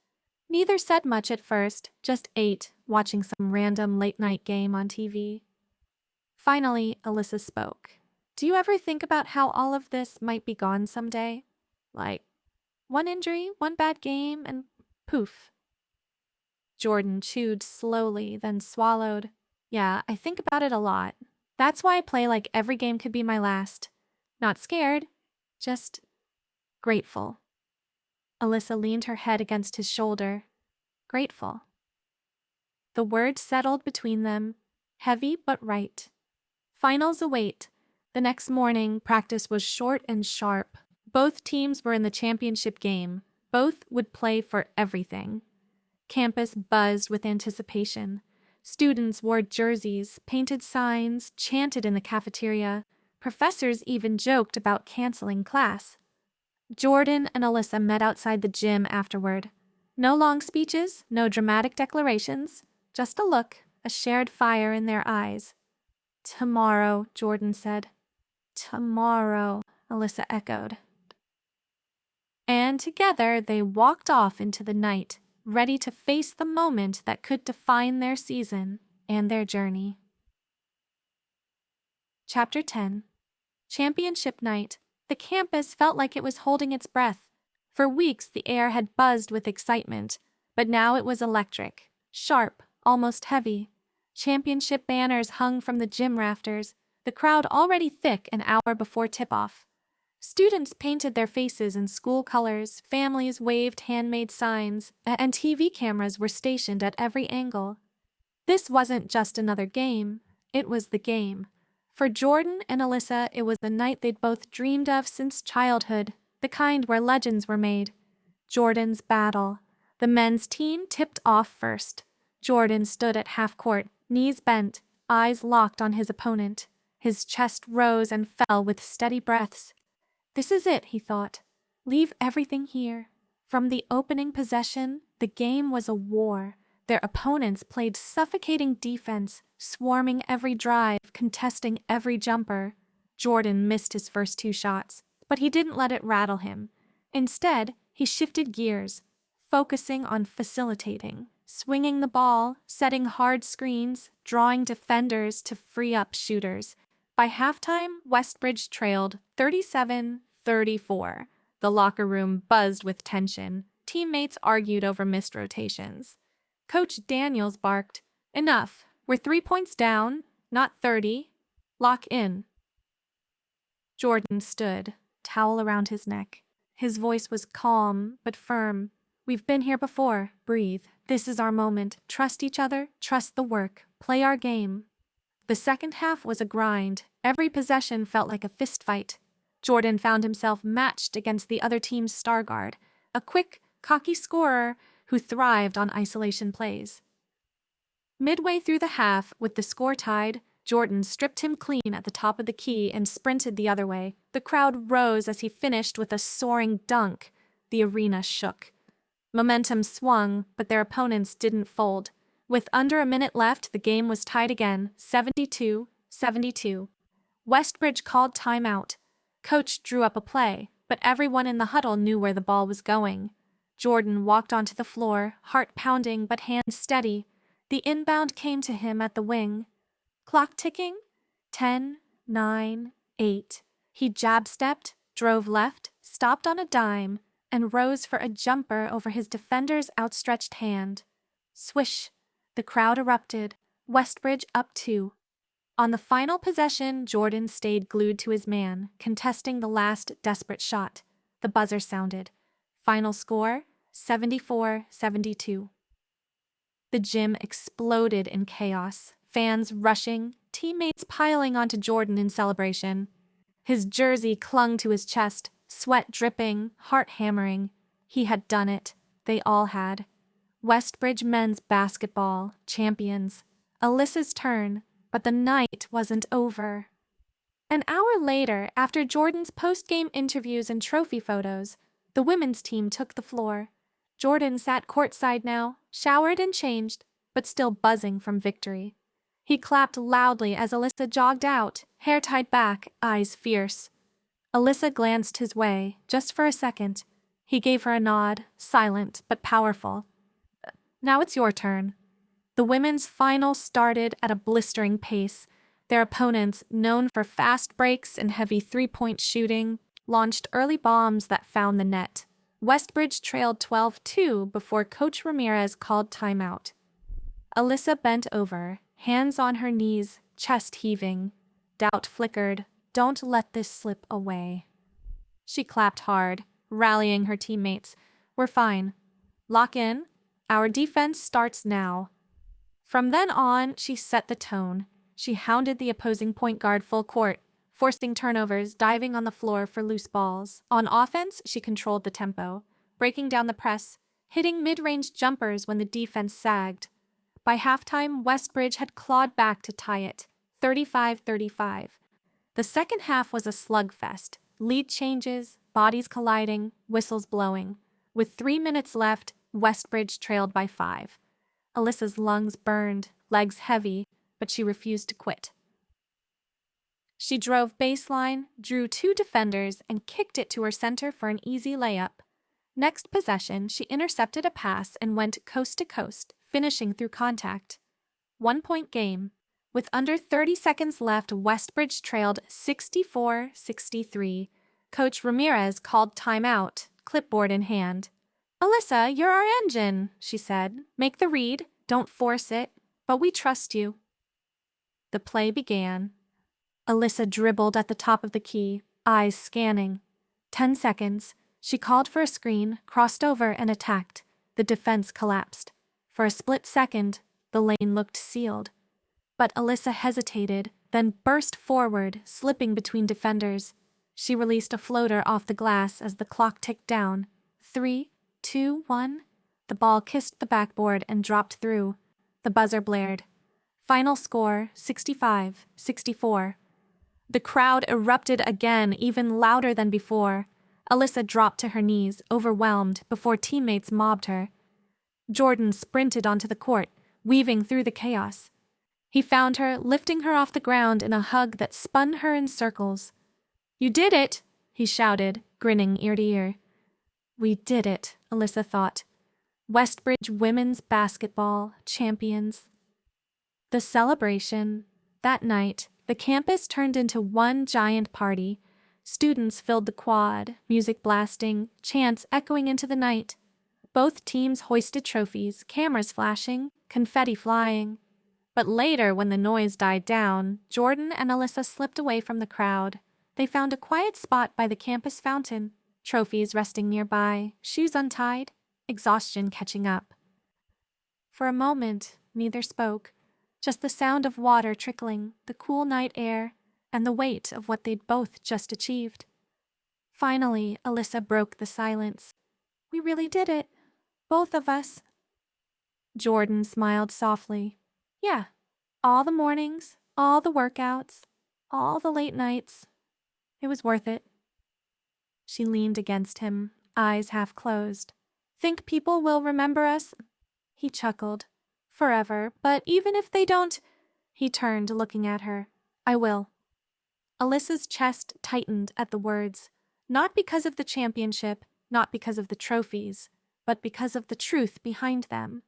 Neither said much at first, just ate, watching some random late-night game on TV. Finally, Alyssa spoke. "Do you ever think about how all of this might be gone someday? Like, one injury, one bad game, and poof." Jordan chewed slowly, then swallowed. "Yeah, I think about it a lot. That's why I play like every game could be my last. Not scared, just grateful." Alyssa leaned her head against his shoulder. Grateful. The words settled between them, heavy but right. Finals await. The next morning, practice was short and sharp. Both teams were in the championship game. Both would play for everything. Campus buzzed with anticipation. Students wore jerseys, painted signs, chanted in the cafeteria. Professors even joked about canceling class. Jordan and Alyssa met outside the gym afterward. No long speeches, no dramatic declarations, just a look, a shared fire in their eyes. "Tomorrow," Jordan said. "Tomorrow," Alyssa echoed. And together they walked off into the night, ready to face the moment that could define their season and their journey. Chapter 10. Championship Night. The campus felt like it was holding its breath. For weeks, the air had buzzed with excitement, but now it was electric, sharp, almost heavy. Championship banners hung from the gym rafters, the crowd already thick an hour before tip-off. Students painted their faces in school colors, families waved handmade signs, and TV cameras were stationed at every angle. This wasn't just another game, it was the game. For Jordan and Alyssa, it was the night they'd both dreamed of since childhood, the kind where legends were made. Jordan's battle. The men's team tipped off first. Jordan stood at half-court, knees bent, eyes locked on his opponent. His chest rose and fell with steady breaths. This is it, he thought. Leave everything here. From the opening possession, the game was a war. Their opponents played suffocating defense, swarming every drive, contesting every jumper. Jordan missed his first 2 shots, but he didn't let it rattle him. Instead, he shifted gears, focusing on facilitating, swinging the ball, setting hard screens, drawing defenders to free up shooters. By halftime, Westbridge trailed 37-34. The locker room buzzed with tension. Teammates argued over missed rotations. Coach Daniels barked, "Enough. We're 3 points down, not 30. Lock in." Jordan stood, towel around his neck. His voice was calm but firm. "We've been here before. Breathe. This is our moment. Trust each other. Trust the work. Play our game." The second half was a grind. Every possession felt like a fistfight. Jordan found himself matched against the other team's star guard, a quick, cocky scorer who thrived on isolation plays. Midway through the half, with the score tied, Jordan stripped him clean at the top of the key and sprinted the other way. The crowd rose as he finished with a soaring dunk. The arena shook. Momentum swung, but their opponents didn't fold. With under a minute left, the game was tied again, 72-72. Westbridge called timeout. Coach drew up a play, but everyone in the huddle knew where the ball was going. Jordan walked onto the floor, heart pounding but hands steady. The inbound came to him at the wing. Clock ticking? 10, 9, 8. He jab-stepped, drove left, stopped on a dime, and rose for a jumper over his defender's outstretched hand. Swish! The crowd erupted. Westbridge up 2. On the final possession, Jordan stayed glued to his man, contesting the last desperate shot. The buzzer sounded. Final score, 74-72. The gym exploded in chaos, fans rushing, teammates piling onto Jordan in celebration. His jersey clung to his chest, sweat dripping, heart hammering. He had done it. They all had. Westbridge men's basketball, champions. Alyssa's turn, but the night wasn't over. An hour later, after Jordan's post-game interviews and trophy photos, the women's team took the floor. Jordan sat courtside now, showered and changed, but still buzzing from victory. He clapped loudly as Alyssa jogged out, hair tied back, eyes fierce. Alyssa glanced his way, just for a second. He gave her a nod, silent but powerful. "Now it's your turn." The women's final started at a blistering pace. Their opponents, known for fast breaks and heavy three-point shooting, launched early bombs that found the net. Westbridge trailed 12-2 before Coach Ramirez called timeout. Alyssa bent over, hands on her knees, chest heaving. Doubt flickered. Don't let this slip away. She clapped hard, rallying her teammates. "We're fine. Lock in. Our defense starts now." From then on, she set the tone. She hounded the opposing point guard full court, forcing turnovers, diving on the floor for loose balls. On offense, she controlled the tempo, breaking down the press, hitting mid-range jumpers when the defense sagged. By halftime, Westbridge had clawed back to tie it, 35-35. The second half was a slugfest, lead changes, bodies colliding, whistles blowing. With 3 minutes left, Westbridge trailed by 5. Alyssa's lungs burned, legs heavy, but she refused to quit. She drove baseline, drew 2 defenders, and kicked it to her center for an easy layup. Next possession, she intercepted a pass and went coast to coast, finishing through contact. 1-point game. With under 30 seconds left, Westbridge trailed 64-63. Coach Ramirez called timeout, clipboard in hand. "Alyssa, you're our engine," she said. "Make the read, don't force it, but we trust you." The play began. Alyssa dribbled at the top of the key, eyes scanning. 10 seconds. She called for a screen, crossed over, and attacked. The defense collapsed. For a split second, the lane looked sealed. But Alyssa hesitated, then burst forward, slipping between defenders. She released a floater off the glass as the clock ticked down. 3, 2, 1. The ball kissed the backboard and dropped through. The buzzer blared. Final score, 65-64. The crowd erupted again, even louder than before. Alyssa dropped to her knees, overwhelmed, before teammates mobbed her. Jordan sprinted onto the court, weaving through the chaos. He found her, lifting her off the ground in a hug that spun her in circles. "You did it!" he shouted, grinning ear to ear. "We did it," Alyssa thought. Westbridge women's basketball champions. The celebration. That night, the campus turned into one giant party. Students filled the quad, music blasting, chants echoing into the night. Both teams hoisted trophies, cameras flashing, confetti flying. But later, when the noise died down, Jordan and Alyssa slipped away from the crowd. They found a quiet spot by the campus fountain, trophies resting nearby, shoes untied, exhaustion catching up. For a moment, neither spoke, just the sound of water trickling, the cool night air, and the weight of what they'd both just achieved. Finally, Alyssa broke the silence. "We really did it. Both of us." Jordan smiled softly. "Yeah, all the mornings, all the workouts, all the late nights. It was worth it." She leaned against him, eyes half closed. "Think people will remember us?" He chuckled. "Forever, but even if they don't—" He turned, looking at her. "I will." Alyssa's chest tightened at the words, not because of the championship, not because of the trophies, but because of the truth behind them.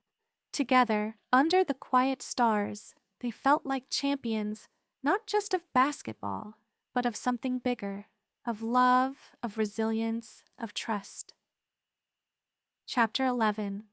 Together, under the quiet stars, they felt like champions, not just of basketball, but of something bigger, of love, of resilience, of trust. Chapter 11.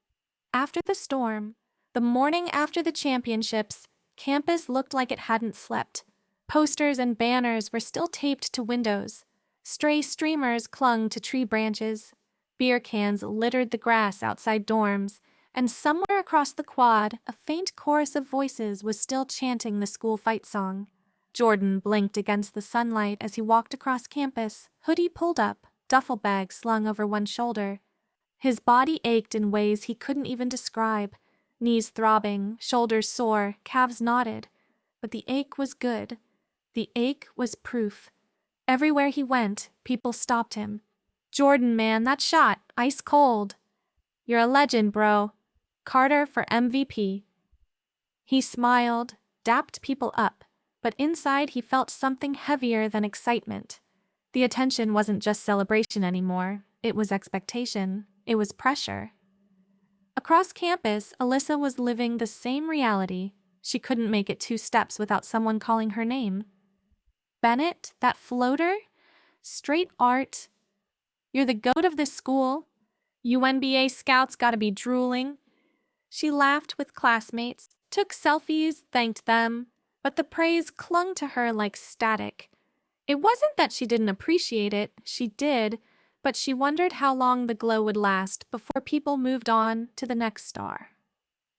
After the storm, the morning after the championships, campus looked like it hadn't slept. Posters and banners were still taped to windows. Stray streamers clung to tree branches. Beer cans littered the grass outside dorms, and somewhere across the quad, a faint chorus of voices was still chanting the school fight song. Jordan blinked against the sunlight as he walked across campus, hoodie pulled up, duffel bag slung over one shoulder. His body ached in ways he couldn't even describe, knees throbbing, shoulders sore, calves knotted. But the ache was good. The ache was proof. Everywhere he went, people stopped him. "Jordan, man, that shot, ice cold." "You're a legend, bro." "Carter for MVP." He smiled, dapped people up, but inside he felt something heavier than excitement. The attention wasn't just celebration anymore. It was expectation. It was pressure. Across campus, Alyssa was living the same reality. She couldn't make it 2 steps without someone calling her name. "Bennett, that floater? Straight art. You're the goat of this school. UNBA scouts gotta be drooling." She laughed with classmates, took selfies, thanked them, but the praise clung to her like static. It wasn't that she didn't appreciate it, she did, but she wondered how long the glow would last before people moved on to the next star.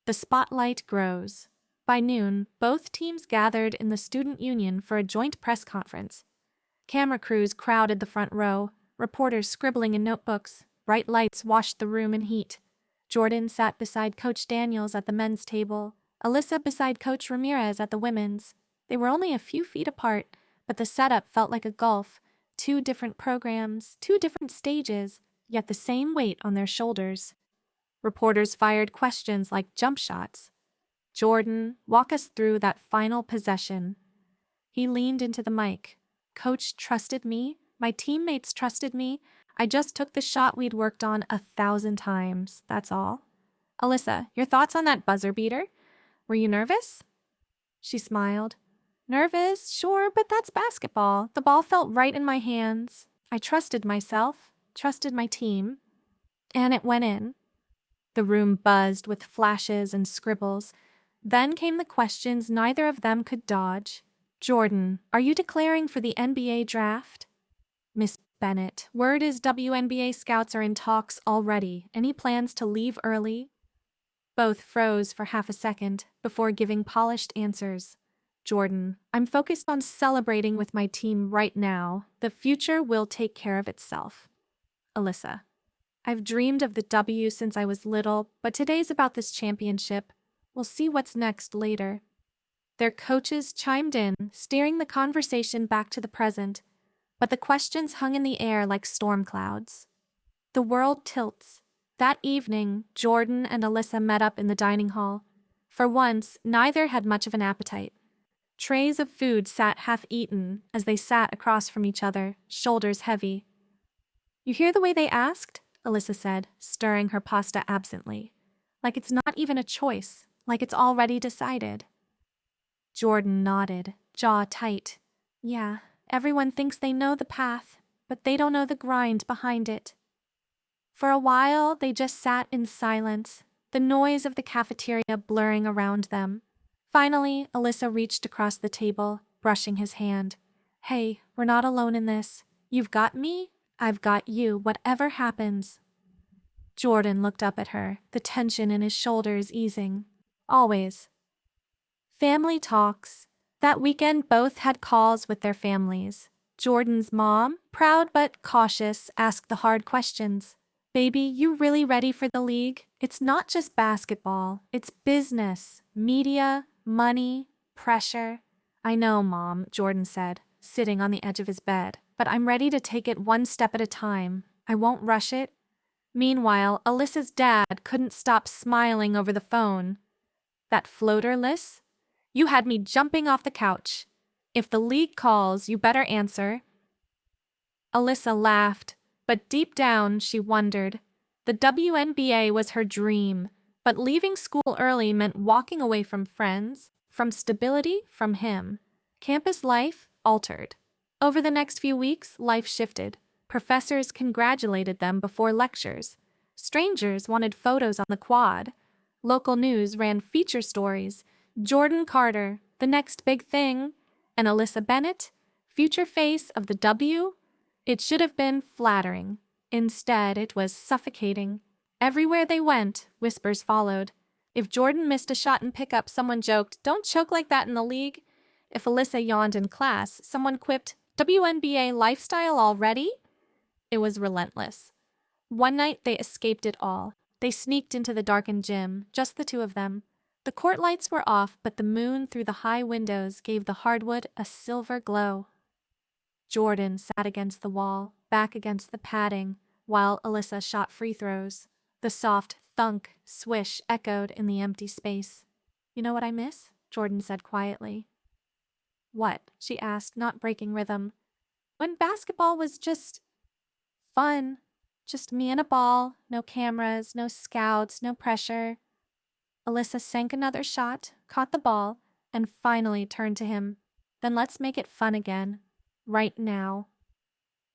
The spotlight grows. By noon, both teams gathered in the student union for a joint press conference. Camera crews crowded the front row, reporters scribbling in notebooks. Bright lights washed the room in heat. Jordan sat beside Coach Daniels at the men's table, Alyssa beside Coach Ramirez at the women's. They were only a few feet apart, but the setup felt like a gulf. 2 different programs, 2 different stages, yet the same weight on their shoulders. Reporters fired questions like jump shots. "Jordan, walk us through that final possession." He leaned into the mic. "Coach trusted me. My teammates trusted me. I just took the shot we'd worked on 1,000 times, that's all. Alyssa, your thoughts on that buzzer beater? Were you nervous? She smiled. Nervous, sure, but that's basketball. The ball felt right in my hands. I trusted myself, trusted my team, and it went in. The room buzzed with flashes and scribbles. Then came the questions neither of them could dodge. Jordan, are you declaring for the NBA draft? Miss Bennett, word is WNBA scouts are in talks already. Any plans to leave early? Both froze for half a second before giving polished answers. Jordan, I'm focused on celebrating with my team right now. The future will take care of itself. Alyssa, I've dreamed of the W since I was little, but today's about this championship. We'll see what's next later. Their coaches chimed in, steering the conversation back to the present, but the questions hung in the air like storm clouds. The world tilts. That evening, Jordan and Alyssa met up in the dining hall. For once, neither had much of an appetite. Trays of food sat half-eaten as they sat across from each other, shoulders heavy. You hear the way they asked? Alyssa said, stirring her pasta absently. Like it's not even a choice, like it's already decided. Jordan nodded, jaw tight. Yeah, everyone thinks they know the path, but they don't know the grind behind it. For a while, they just sat in silence, the noise of the cafeteria blurring around them. Finally, Alyssa reached across the table, brushing his hand. Hey, we're not alone in this. You've got me, I've got you, whatever happens. Jordan looked up at her, the tension in his shoulders easing. Always. Family talks. That weekend, both had calls with their families. Jordan's mom, proud but cautious, asked the hard questions. Baby, you really ready for the league? It's not just basketball. It's business, media, money, pressure. I know, Mom, Jordan said, sitting on the edge of his bed, but I'm ready to take it one step at a time. I won't rush it. Meanwhile, Alyssa's dad couldn't stop smiling over the phone. That floater, Liz? You had me jumping off the couch. If the league calls, you better answer. Alyssa laughed, but deep down she wondered. The WNBA was her dream, but leaving school early meant walking away from friends, from stability, from him. Campus life altered. Over the next few weeks, life shifted. Professors congratulated them before lectures. Strangers wanted photos on the quad. Local news ran feature stories. Jordan Carter, the next big thing, and Alyssa Bennett, future face of the W. It should have been flattering. Instead, it was suffocating. Everywhere they went, whispers followed. If Jordan missed a shot in pickup, someone joked, "Don't choke like that in the league." If Alyssa yawned in class, someone quipped, "WNBA lifestyle already?" It was relentless. One night, they escaped it all. They sneaked into the darkened gym, just the two of them. The court lights were off, but the moon through the high windows gave the hardwood a silver glow. Jordan sat against the wall, back against the padding, while Alyssa shot free throws. The soft thunk, swish echoed in the empty space. You know what I miss? Jordan said quietly. What? She asked, not breaking rhythm. When basketball was just fun. Just me and a ball, no cameras, no scouts, no pressure. Alyssa sank another shot, caught the ball, and finally turned to him. Then let's make it fun again. Right now.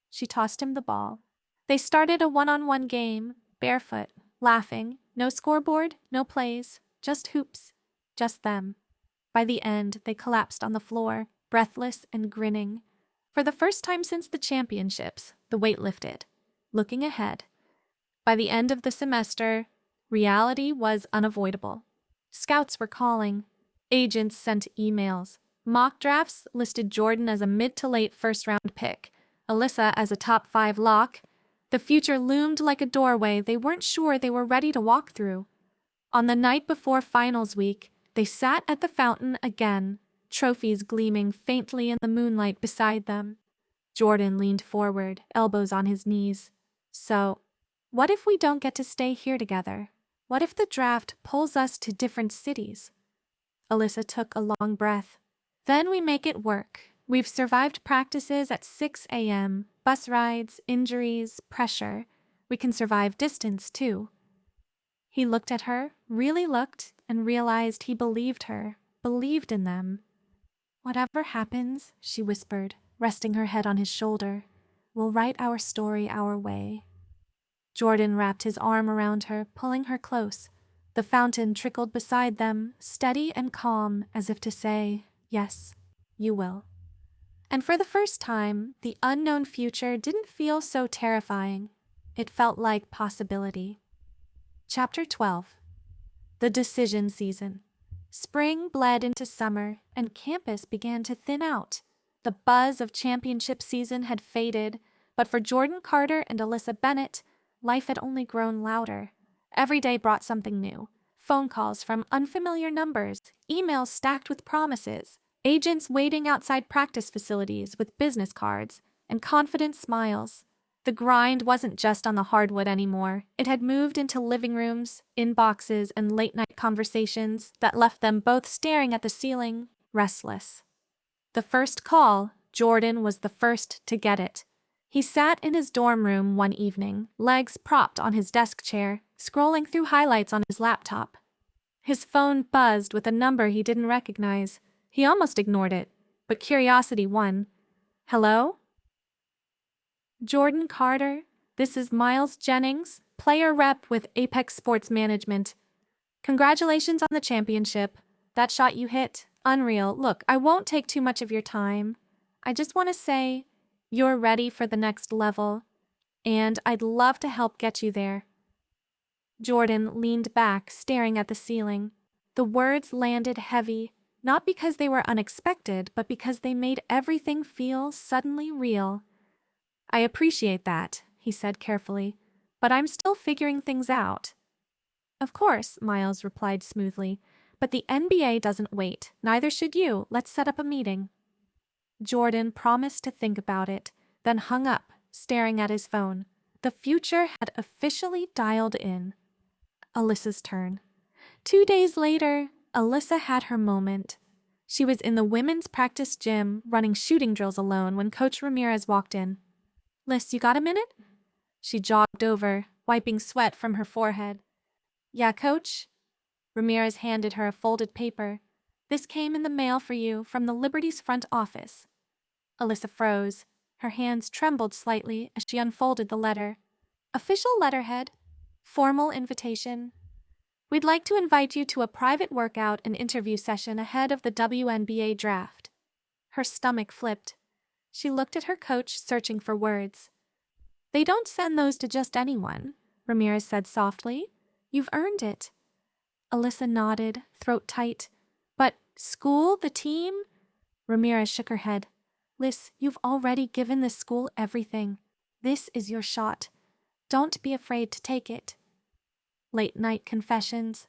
She tossed him the ball. They started a one-on-one game, barefoot, laughing. No scoreboard, no plays, just hoops, just them. By the end, they collapsed on the floor, breathless and grinning. For the first time since the championships, the weight lifted. Looking ahead. By the end of the semester, reality was unavoidable. Scouts were calling. Agents sent emails. Mock drafts listed Jordan as a mid to late first-round pick, Alyssa as a top 5 lock. The future loomed like a doorway they weren't sure they were ready to walk through. On the night before finals week, they sat at the fountain again, trophies gleaming faintly in the moonlight beside them. Jordan leaned forward, elbows on his knees. So, what if we don't get to stay here together? What if the draft pulls us to different cities? Alyssa took a long breath. Then we make it work. We've survived practices at 6 a.m., bus rides, injuries, pressure. We can survive distance, too. He looked at her, really looked, and realized he believed her, believed in them. Whatever happens, she whispered, resting her head on his shoulder, we'll write our story our way. Jordan wrapped his arm around her, pulling her close. The fountain trickled beside them, steady and calm, as if to say, yes, you will. And for the first time, the unknown future didn't feel so terrifying. It felt like possibility. Chapter 12. The decision season. Spring bled into summer, and campus began to thin out. The buzz of championship season had faded, but for Jordan Carter and Alyssa Bennett, life had only grown louder. Every day brought something new. Phone calls from unfamiliar numbers, emails stacked with promises, agents waiting outside practice facilities with business cards, and confident smiles. The grind wasn't just on the hardwood anymore. It had moved into living rooms, inboxes, and late-night conversations that left them both staring at the ceiling, restless. The first call, Jordan was the first to get it. He sat in his dorm room one evening, legs propped on his desk chair, scrolling through highlights on his laptop. His phone buzzed with a number he didn't recognize. He almost ignored it, but curiosity won. Hello? Jordan Carter, this is Miles Jennings, player rep with Apex Sports Management. Congratulations on the championship. That shot you hit, unreal. Look, I won't take too much of your time. I just want to say, you're ready for the next level, and I'd love to help get you there. Jordan leaned back, staring at the ceiling. The words landed heavy, not because they were unexpected, but because they made everything feel suddenly real. I appreciate that, he said carefully, but I'm still figuring things out. Of course, Miles replied smoothly, but the NBA doesn't wait. Neither should you. Let's set up a meeting. Jordan promised to think about it, then hung up, staring at his phone. The future had officially dialed in. Alyssa's turn. 2 days later, Alyssa had her moment. She was in the women's practice gym, running shooting drills alone when Coach Ramirez walked in. Liz, you got a minute? She jogged over, wiping sweat from her forehead. Yeah, Coach? Ramirez handed her a folded paper. This came in the mail for you from the Liberty's front office. Alyssa froze. Her hands trembled slightly as she unfolded the letter. Official letterhead. Formal invitation. We'd like to invite you to a private workout and interview session ahead of the WNBA draft. Her stomach flipped. She looked at her coach, searching for words. They don't send those to just anyone, Ramirez said softly. You've earned it. Alyssa nodded, throat tight. But school, the team? Ramirez shook her head. Liz, you've already given this school everything. This is your shot. Don't be afraid to take it. Late-night confessions.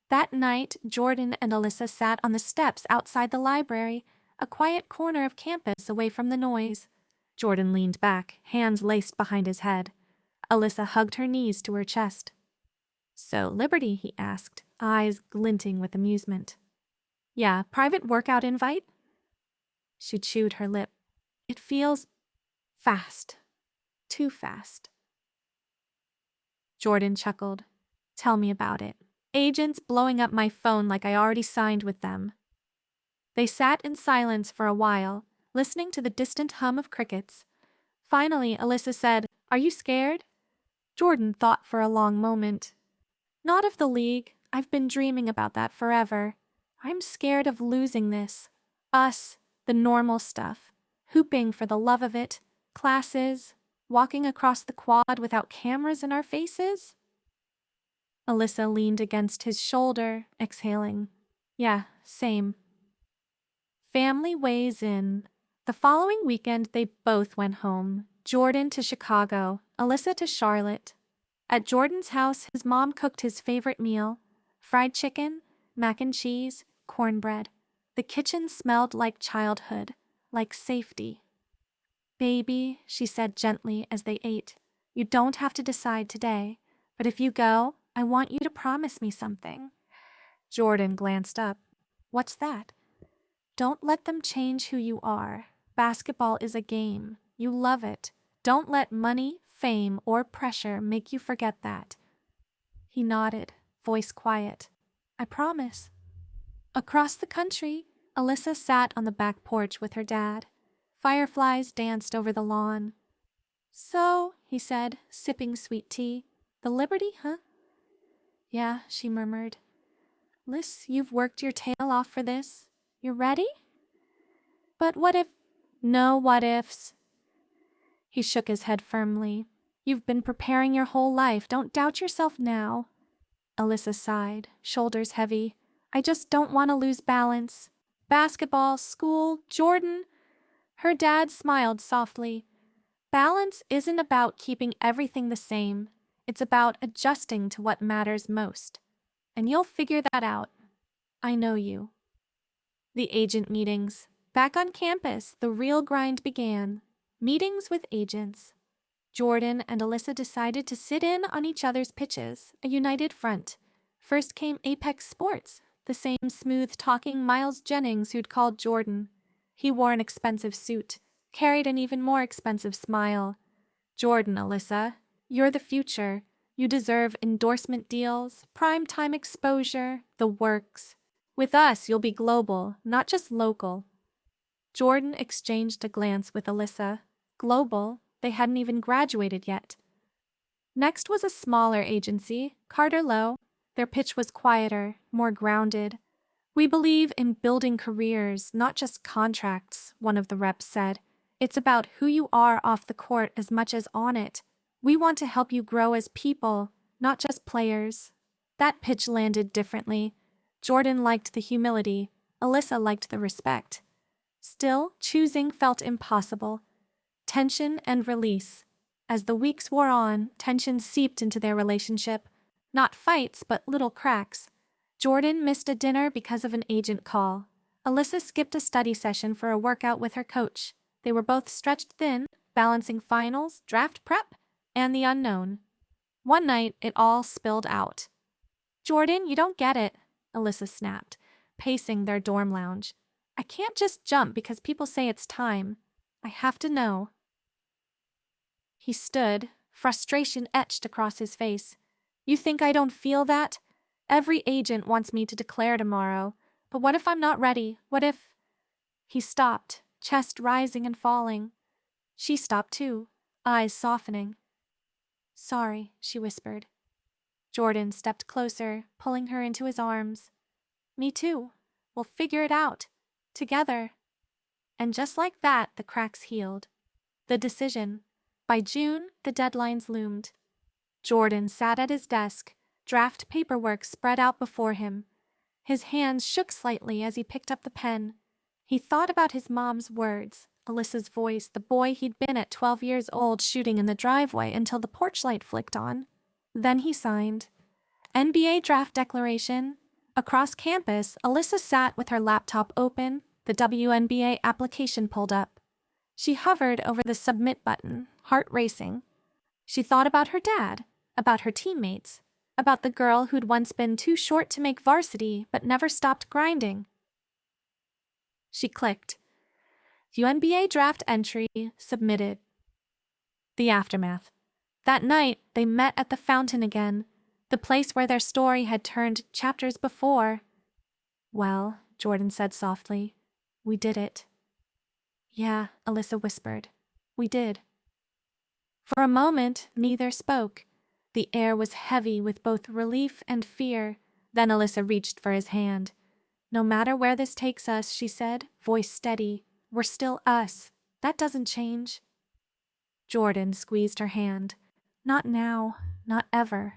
That night, Jordan and Alyssa sat on the steps outside the library, a quiet corner of campus away from the noise. Jordan leaned back, hands laced behind his head. Alyssa hugged her knees to her chest. So, Liberty, he asked, eyes glinting with amusement. Yeah, private workout invite? She chewed her lip. It feels fast. Too fast. Jordan chuckled. Tell me about it. Agents blowing up my phone like I already signed with them. They sat in silence for a while, listening to the distant hum of crickets. Finally, Alyssa said, Are you scared? Jordan thought for a long moment. Not of the league. I've been dreaming about that forever. I'm scared of losing this. Us, the normal stuff. Hooping for the love of it. Classes. Walking across the quad without cameras in our faces. Alyssa leaned against his shoulder, exhaling. Yeah, same. Family weighs in. The following weekend, they both went home. Jordan to Chicago, Alyssa to Charlotte. At Jordan's house, his mom cooked his favorite meal. Fried chicken, mac and cheese, cornbread. The kitchen smelled like childhood, like safety. Baby, she said gently as they ate, you don't have to decide today, but if you go, I want you to promise me something. Jordan glanced up. What's that? Don't let them change who you are. Basketball is a game. You love it. Don't let money, fame, or pressure make you forget that. He nodded, voice quiet. I promise. Across the country, Alyssa sat on the back porch with her dad. Fireflies danced over the lawn. So, he said, sipping sweet tea, the Liberty, huh? Yeah, she murmured. Liz, you've worked your tail off for this. You're ready? But what if... No what ifs. He shook his head firmly. You've been preparing your whole life. Don't doubt yourself now. Alyssa sighed, shoulders heavy. I just don't want to lose balance. Basketball, school, Jordan. Her dad smiled softly. Balance isn't about keeping everything the same. It's about adjusting to what matters most. And you'll figure that out. I know you. The agent meetings. Back on campus, the real grind began. Meetings with agents. Jordan and Alyssa decided to sit in on each other's pitches, a united front. First came Apex Sports, the same smooth-talking Miles Jennings who'd called Jordan. He wore an expensive suit, carried an even more expensive smile. Jordan, Alyssa, you're the future. You deserve endorsement deals, prime-time exposure, the works. With us, you'll be global, not just local. Jordan exchanged a glance with Alyssa. Global? They hadn't even graduated yet. Next was a smaller agency, Carter Lowe. Their pitch was quieter, more grounded. We believe in building careers, not just contracts, one of the reps said. It's about who you are off the court as much as on it. We want to help you grow as people, not just players. That pitch landed differently. Jordan liked the humility. Alyssa liked the respect. Still, choosing felt impossible. Tension and release. As the weeks wore on, tension seeped into their relationship. Not fights, but little cracks. Jordan missed a dinner because of an agent call. Alyssa skipped a study session for a workout with her coach. They were both stretched thin, balancing finals, draft prep, and the unknown. One night, it all spilled out. Jordan, you don't get it, Alyssa snapped, pacing their dorm lounge. I can't just jump because people say it's time. I have to know. He stood, frustration etched across his face. You think I don't feel that? Every agent wants me to declare tomorrow. But what if I'm not ready? What if... He stopped, chest rising and falling. She stopped too, eyes softening. Sorry, she whispered. Jordan stepped closer, pulling her into his arms. Me too. We'll figure it out. Together. And just like that, the cracks healed. The decision. By June, the deadlines loomed. Jordan sat at his desk, draft paperwork spread out before him. His hands shook slightly as he picked up the pen. He thought about his mom's words, Alyssa's voice, the boy he'd been at 12 years old shooting in the driveway until the porch light flicked on. Then he signed. NBA draft declaration. Across campus, Alyssa sat with her laptop open, the WNBA application pulled up. She hovered over the submit button, heart racing. She thought about her dad, about her teammates, about the girl who'd once been too short to make varsity but never stopped grinding. She clicked. WNBA draft entry submitted. The aftermath. That night, they met at the fountain again, the place where their story had turned chapters before. Well, Jordan said softly, we did it. Yeah, Alyssa whispered. We did. For a moment, neither spoke. The air was heavy with both relief and fear. Then Alyssa reached for his hand. No matter where this takes us, she said, voice steady, we're still us. That doesn't change. Jordan squeezed her hand. Not now, not ever.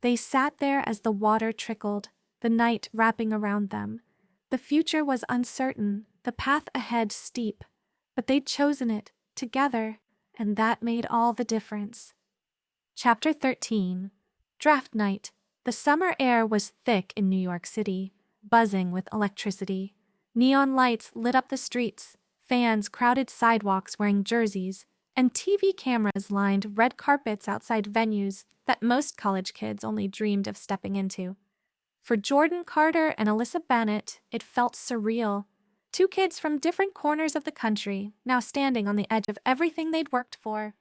They sat there as the water trickled, the night wrapping around them. The future was uncertain, the path ahead steep, but they'd chosen it, together, and that made all the difference. Chapter 13. Draft Night. The summer air was thick in New York City, buzzing with electricity. Neon lights lit up the streets, fans crowded sidewalks wearing jerseys, and TV cameras lined red carpets outside venues that most college kids only dreamed of stepping into. For Jordan, Carter, and Alyssa Bennett, it felt surreal. Two kids from different corners of the country, now standing on the edge of everything they'd worked for.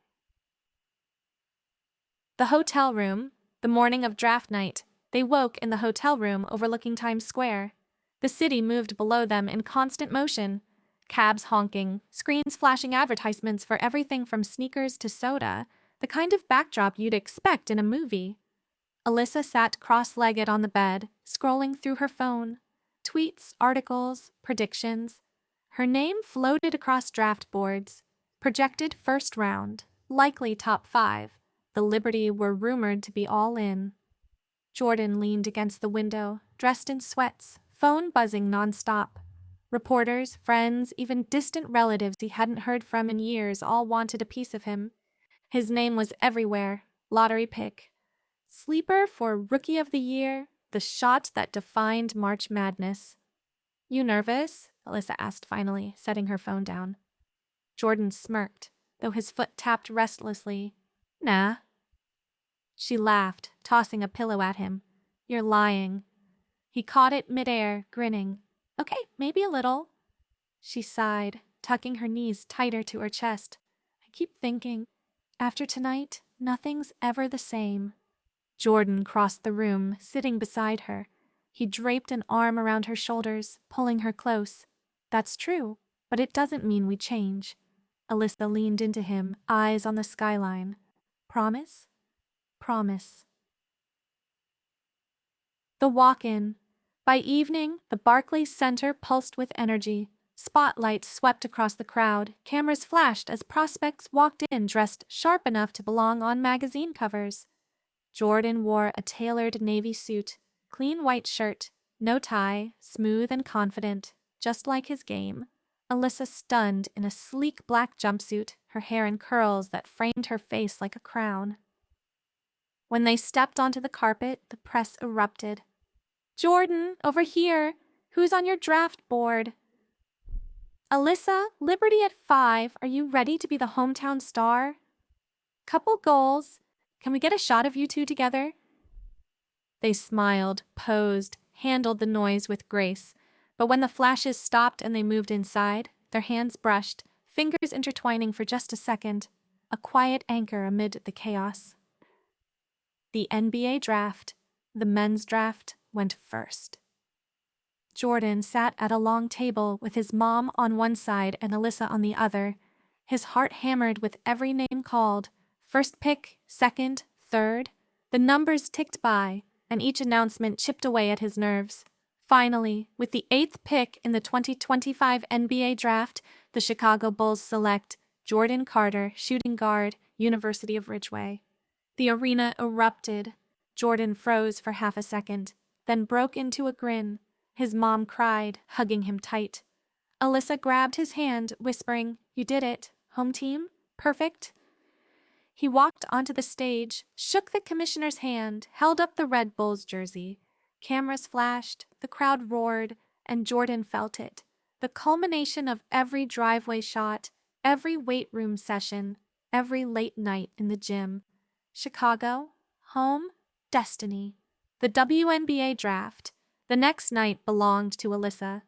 The hotel room. The morning of draft night, they woke in the hotel room overlooking Times Square. The city moved below them in constant motion. Cabs honking, screens flashing advertisements for everything from sneakers to soda, the kind of backdrop you'd expect in a movie. Alyssa sat cross-legged on the bed, scrolling through her phone. Tweets, articles, predictions. Her name floated across draft boards. Projected first round, likely top 5. The Liberty were rumored to be all in. Jordan leaned against the window, dressed in sweats, phone buzzing nonstop. Reporters, friends, even distant relatives he hadn't heard from in years all wanted a piece of him. His name was everywhere. Lottery pick. Sleeper for Rookie of the Year, the shot that defined March Madness. "You nervous?" Alyssa asked finally, setting her phone down. Jordan smirked, though his foot tapped restlessly. "Nah." She laughed, tossing a pillow at him. "You're lying." He caught it midair, grinning. "Okay, maybe a little." She sighed, tucking her knees tighter to her chest. "I keep thinking, after tonight, nothing's ever the same." Jordan crossed the room, sitting beside her. He draped an arm around her shoulders, pulling her close. "That's true, but it doesn't mean we change." Alyssa leaned into him, eyes on the skyline. "Promise?" "Promise." The walk-in. By evening, the Barclays Center pulsed with energy. Spotlights swept across the crowd, cameras flashed as prospects walked in dressed sharp enough to belong on magazine covers. Jordan wore a tailored navy suit, clean white shirt, no tie, smooth and confident, just like his game. Alyssa stunned in a sleek black jumpsuit, her hair in curls that framed her face like a crown. When they stepped onto the carpet, the press erupted. "Jordan, over here! Who's on your draft board?" "Alyssa, Liberty at 5. Are you ready to be the hometown star?" "Couple goals. Can we get a shot of you two together?" They smiled, posed, handled the noise with grace. But when the flashes stopped and they moved inside, their hands brushed, fingers intertwining for just a second, a quiet anchor amid the chaos. The NBA draft, the men's draft, went first. Jordan sat at a long table with his mom on one side and Alyssa on the other, his heart hammered with every name called. First pick, second, third. The numbers ticked by, and each announcement chipped away at his nerves. Finally, with the 8th pick in the 2025 NBA draft, the Chicago Bulls select Jordan Carter, shooting guard, University of Ridgeway. The arena erupted. Jordan froze for half a second, then broke into a grin. His mom cried, hugging him tight. Alyssa grabbed his hand, whispering, "You did it. Home team? Perfect." He walked onto the stage, shook the commissioner's hand, held up the Red Bulls jersey. Cameras flashed, the crowd roared, and Jordan felt it. The culmination of every driveway shot, every weight room session, every late night in the gym. Chicago, home, destiny. The WNBA draft. The next night belonged to Alyssa.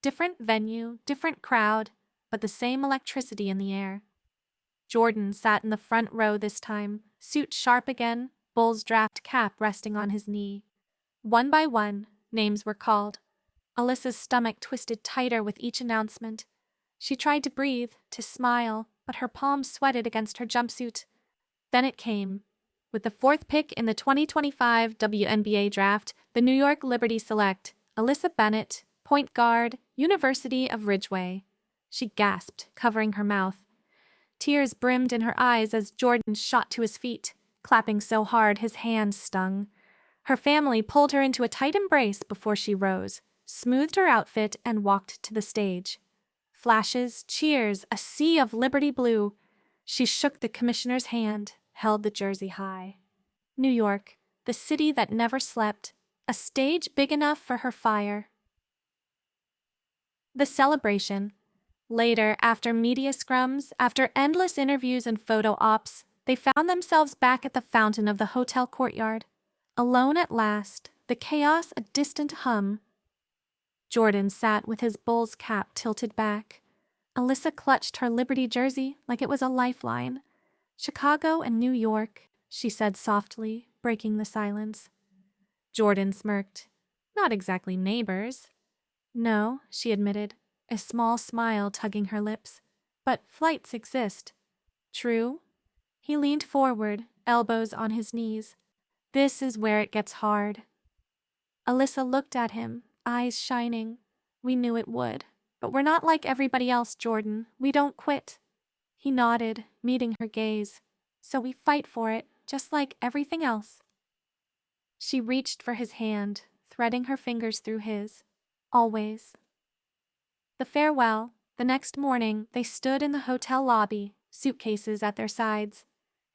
Different venue, different crowd, but the same electricity in the air. Jordan sat in the front row this time, suit sharp again, Bulls draft cap resting on his knee. One by one, names were called. Alyssa's stomach twisted tighter with each announcement. She tried to breathe, to smile, but her palms sweated against her jumpsuit. Then it came. With the 4th pick in the 2025 WNBA draft, the New York Liberty select Alyssa Bennett, point guard, University of Ridgeway. She gasped, covering her mouth. Tears brimmed in her eyes as Jordan shot to his feet, clapping so hard his hands stung. Her family pulled her into a tight embrace before she rose, smoothed her outfit, and walked to the stage. Flashes, cheers, a sea of Liberty blue. She shook the commissioner's hand, held the jersey high. New York, the city that never slept, a stage big enough for her fire. The celebration. Later, after media scrums, after endless interviews and photo ops, they found themselves back at the fountain of the hotel courtyard. Alone at last, the chaos a distant hum. Jordan sat with his Bulls cap tilted back. Alyssa clutched her Liberty jersey like it was a lifeline. "Chicago and New York," she said softly, breaking the silence. Jordan smirked. "Not exactly neighbors." "No," she admitted, a small smile tugging her lips. "But flights exist." "True?" He leaned forward, elbows on his knees. "This is where it gets hard." Alyssa looked at him, eyes shining. "We knew it would. But we're not like everybody else, Jordan. We don't quit." He nodded, meeting her gaze. "So we fight for it, just like everything else." She reached for his hand, threading her fingers through his. "Always." The farewell. The next morning, they stood in the hotel lobby, suitcases at their sides.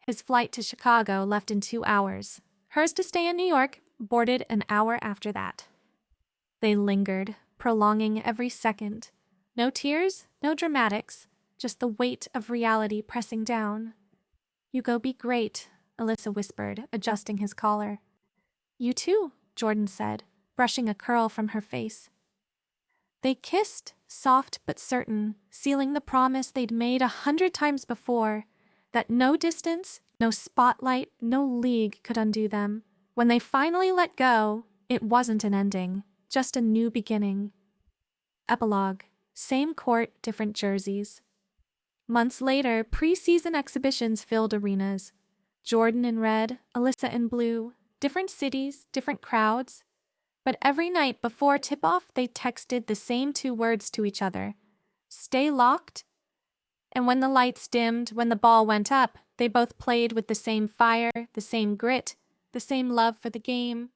His flight to Chicago left in 2 hours. Hers to stay in New York boarded an hour after that. They lingered, prolonging every second. No tears, no dramatics, just the weight of reality pressing down. "You go be great," Alyssa whispered, adjusting his collar. "You too," Jordan said, brushing a curl from her face. They kissed, soft but certain, sealing the promise they'd made 100 times before, that no distance, no spotlight, no league could undo them. When they finally let go, it wasn't an ending, just a new beginning. Epilogue. Same court, different jerseys. Months later, pre-season exhibitions filled arenas. Jordan in red, Alyssa in blue, different cities, different crowds. But every night before tip-off, they texted the same 2 words to each other: "Stay locked." And when the lights dimmed, when the ball went up, they both played with the same fire, the same grit, the same love for the game.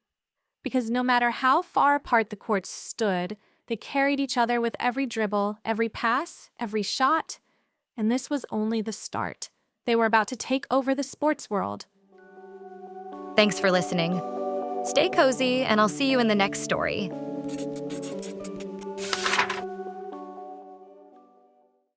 Because no matter how far apart the courts stood, they carried each other with every dribble, every pass, every shot. And this was only the start. They were about to take over the sports world. Thanks for listening. Stay cozy, and I'll see you in the next story.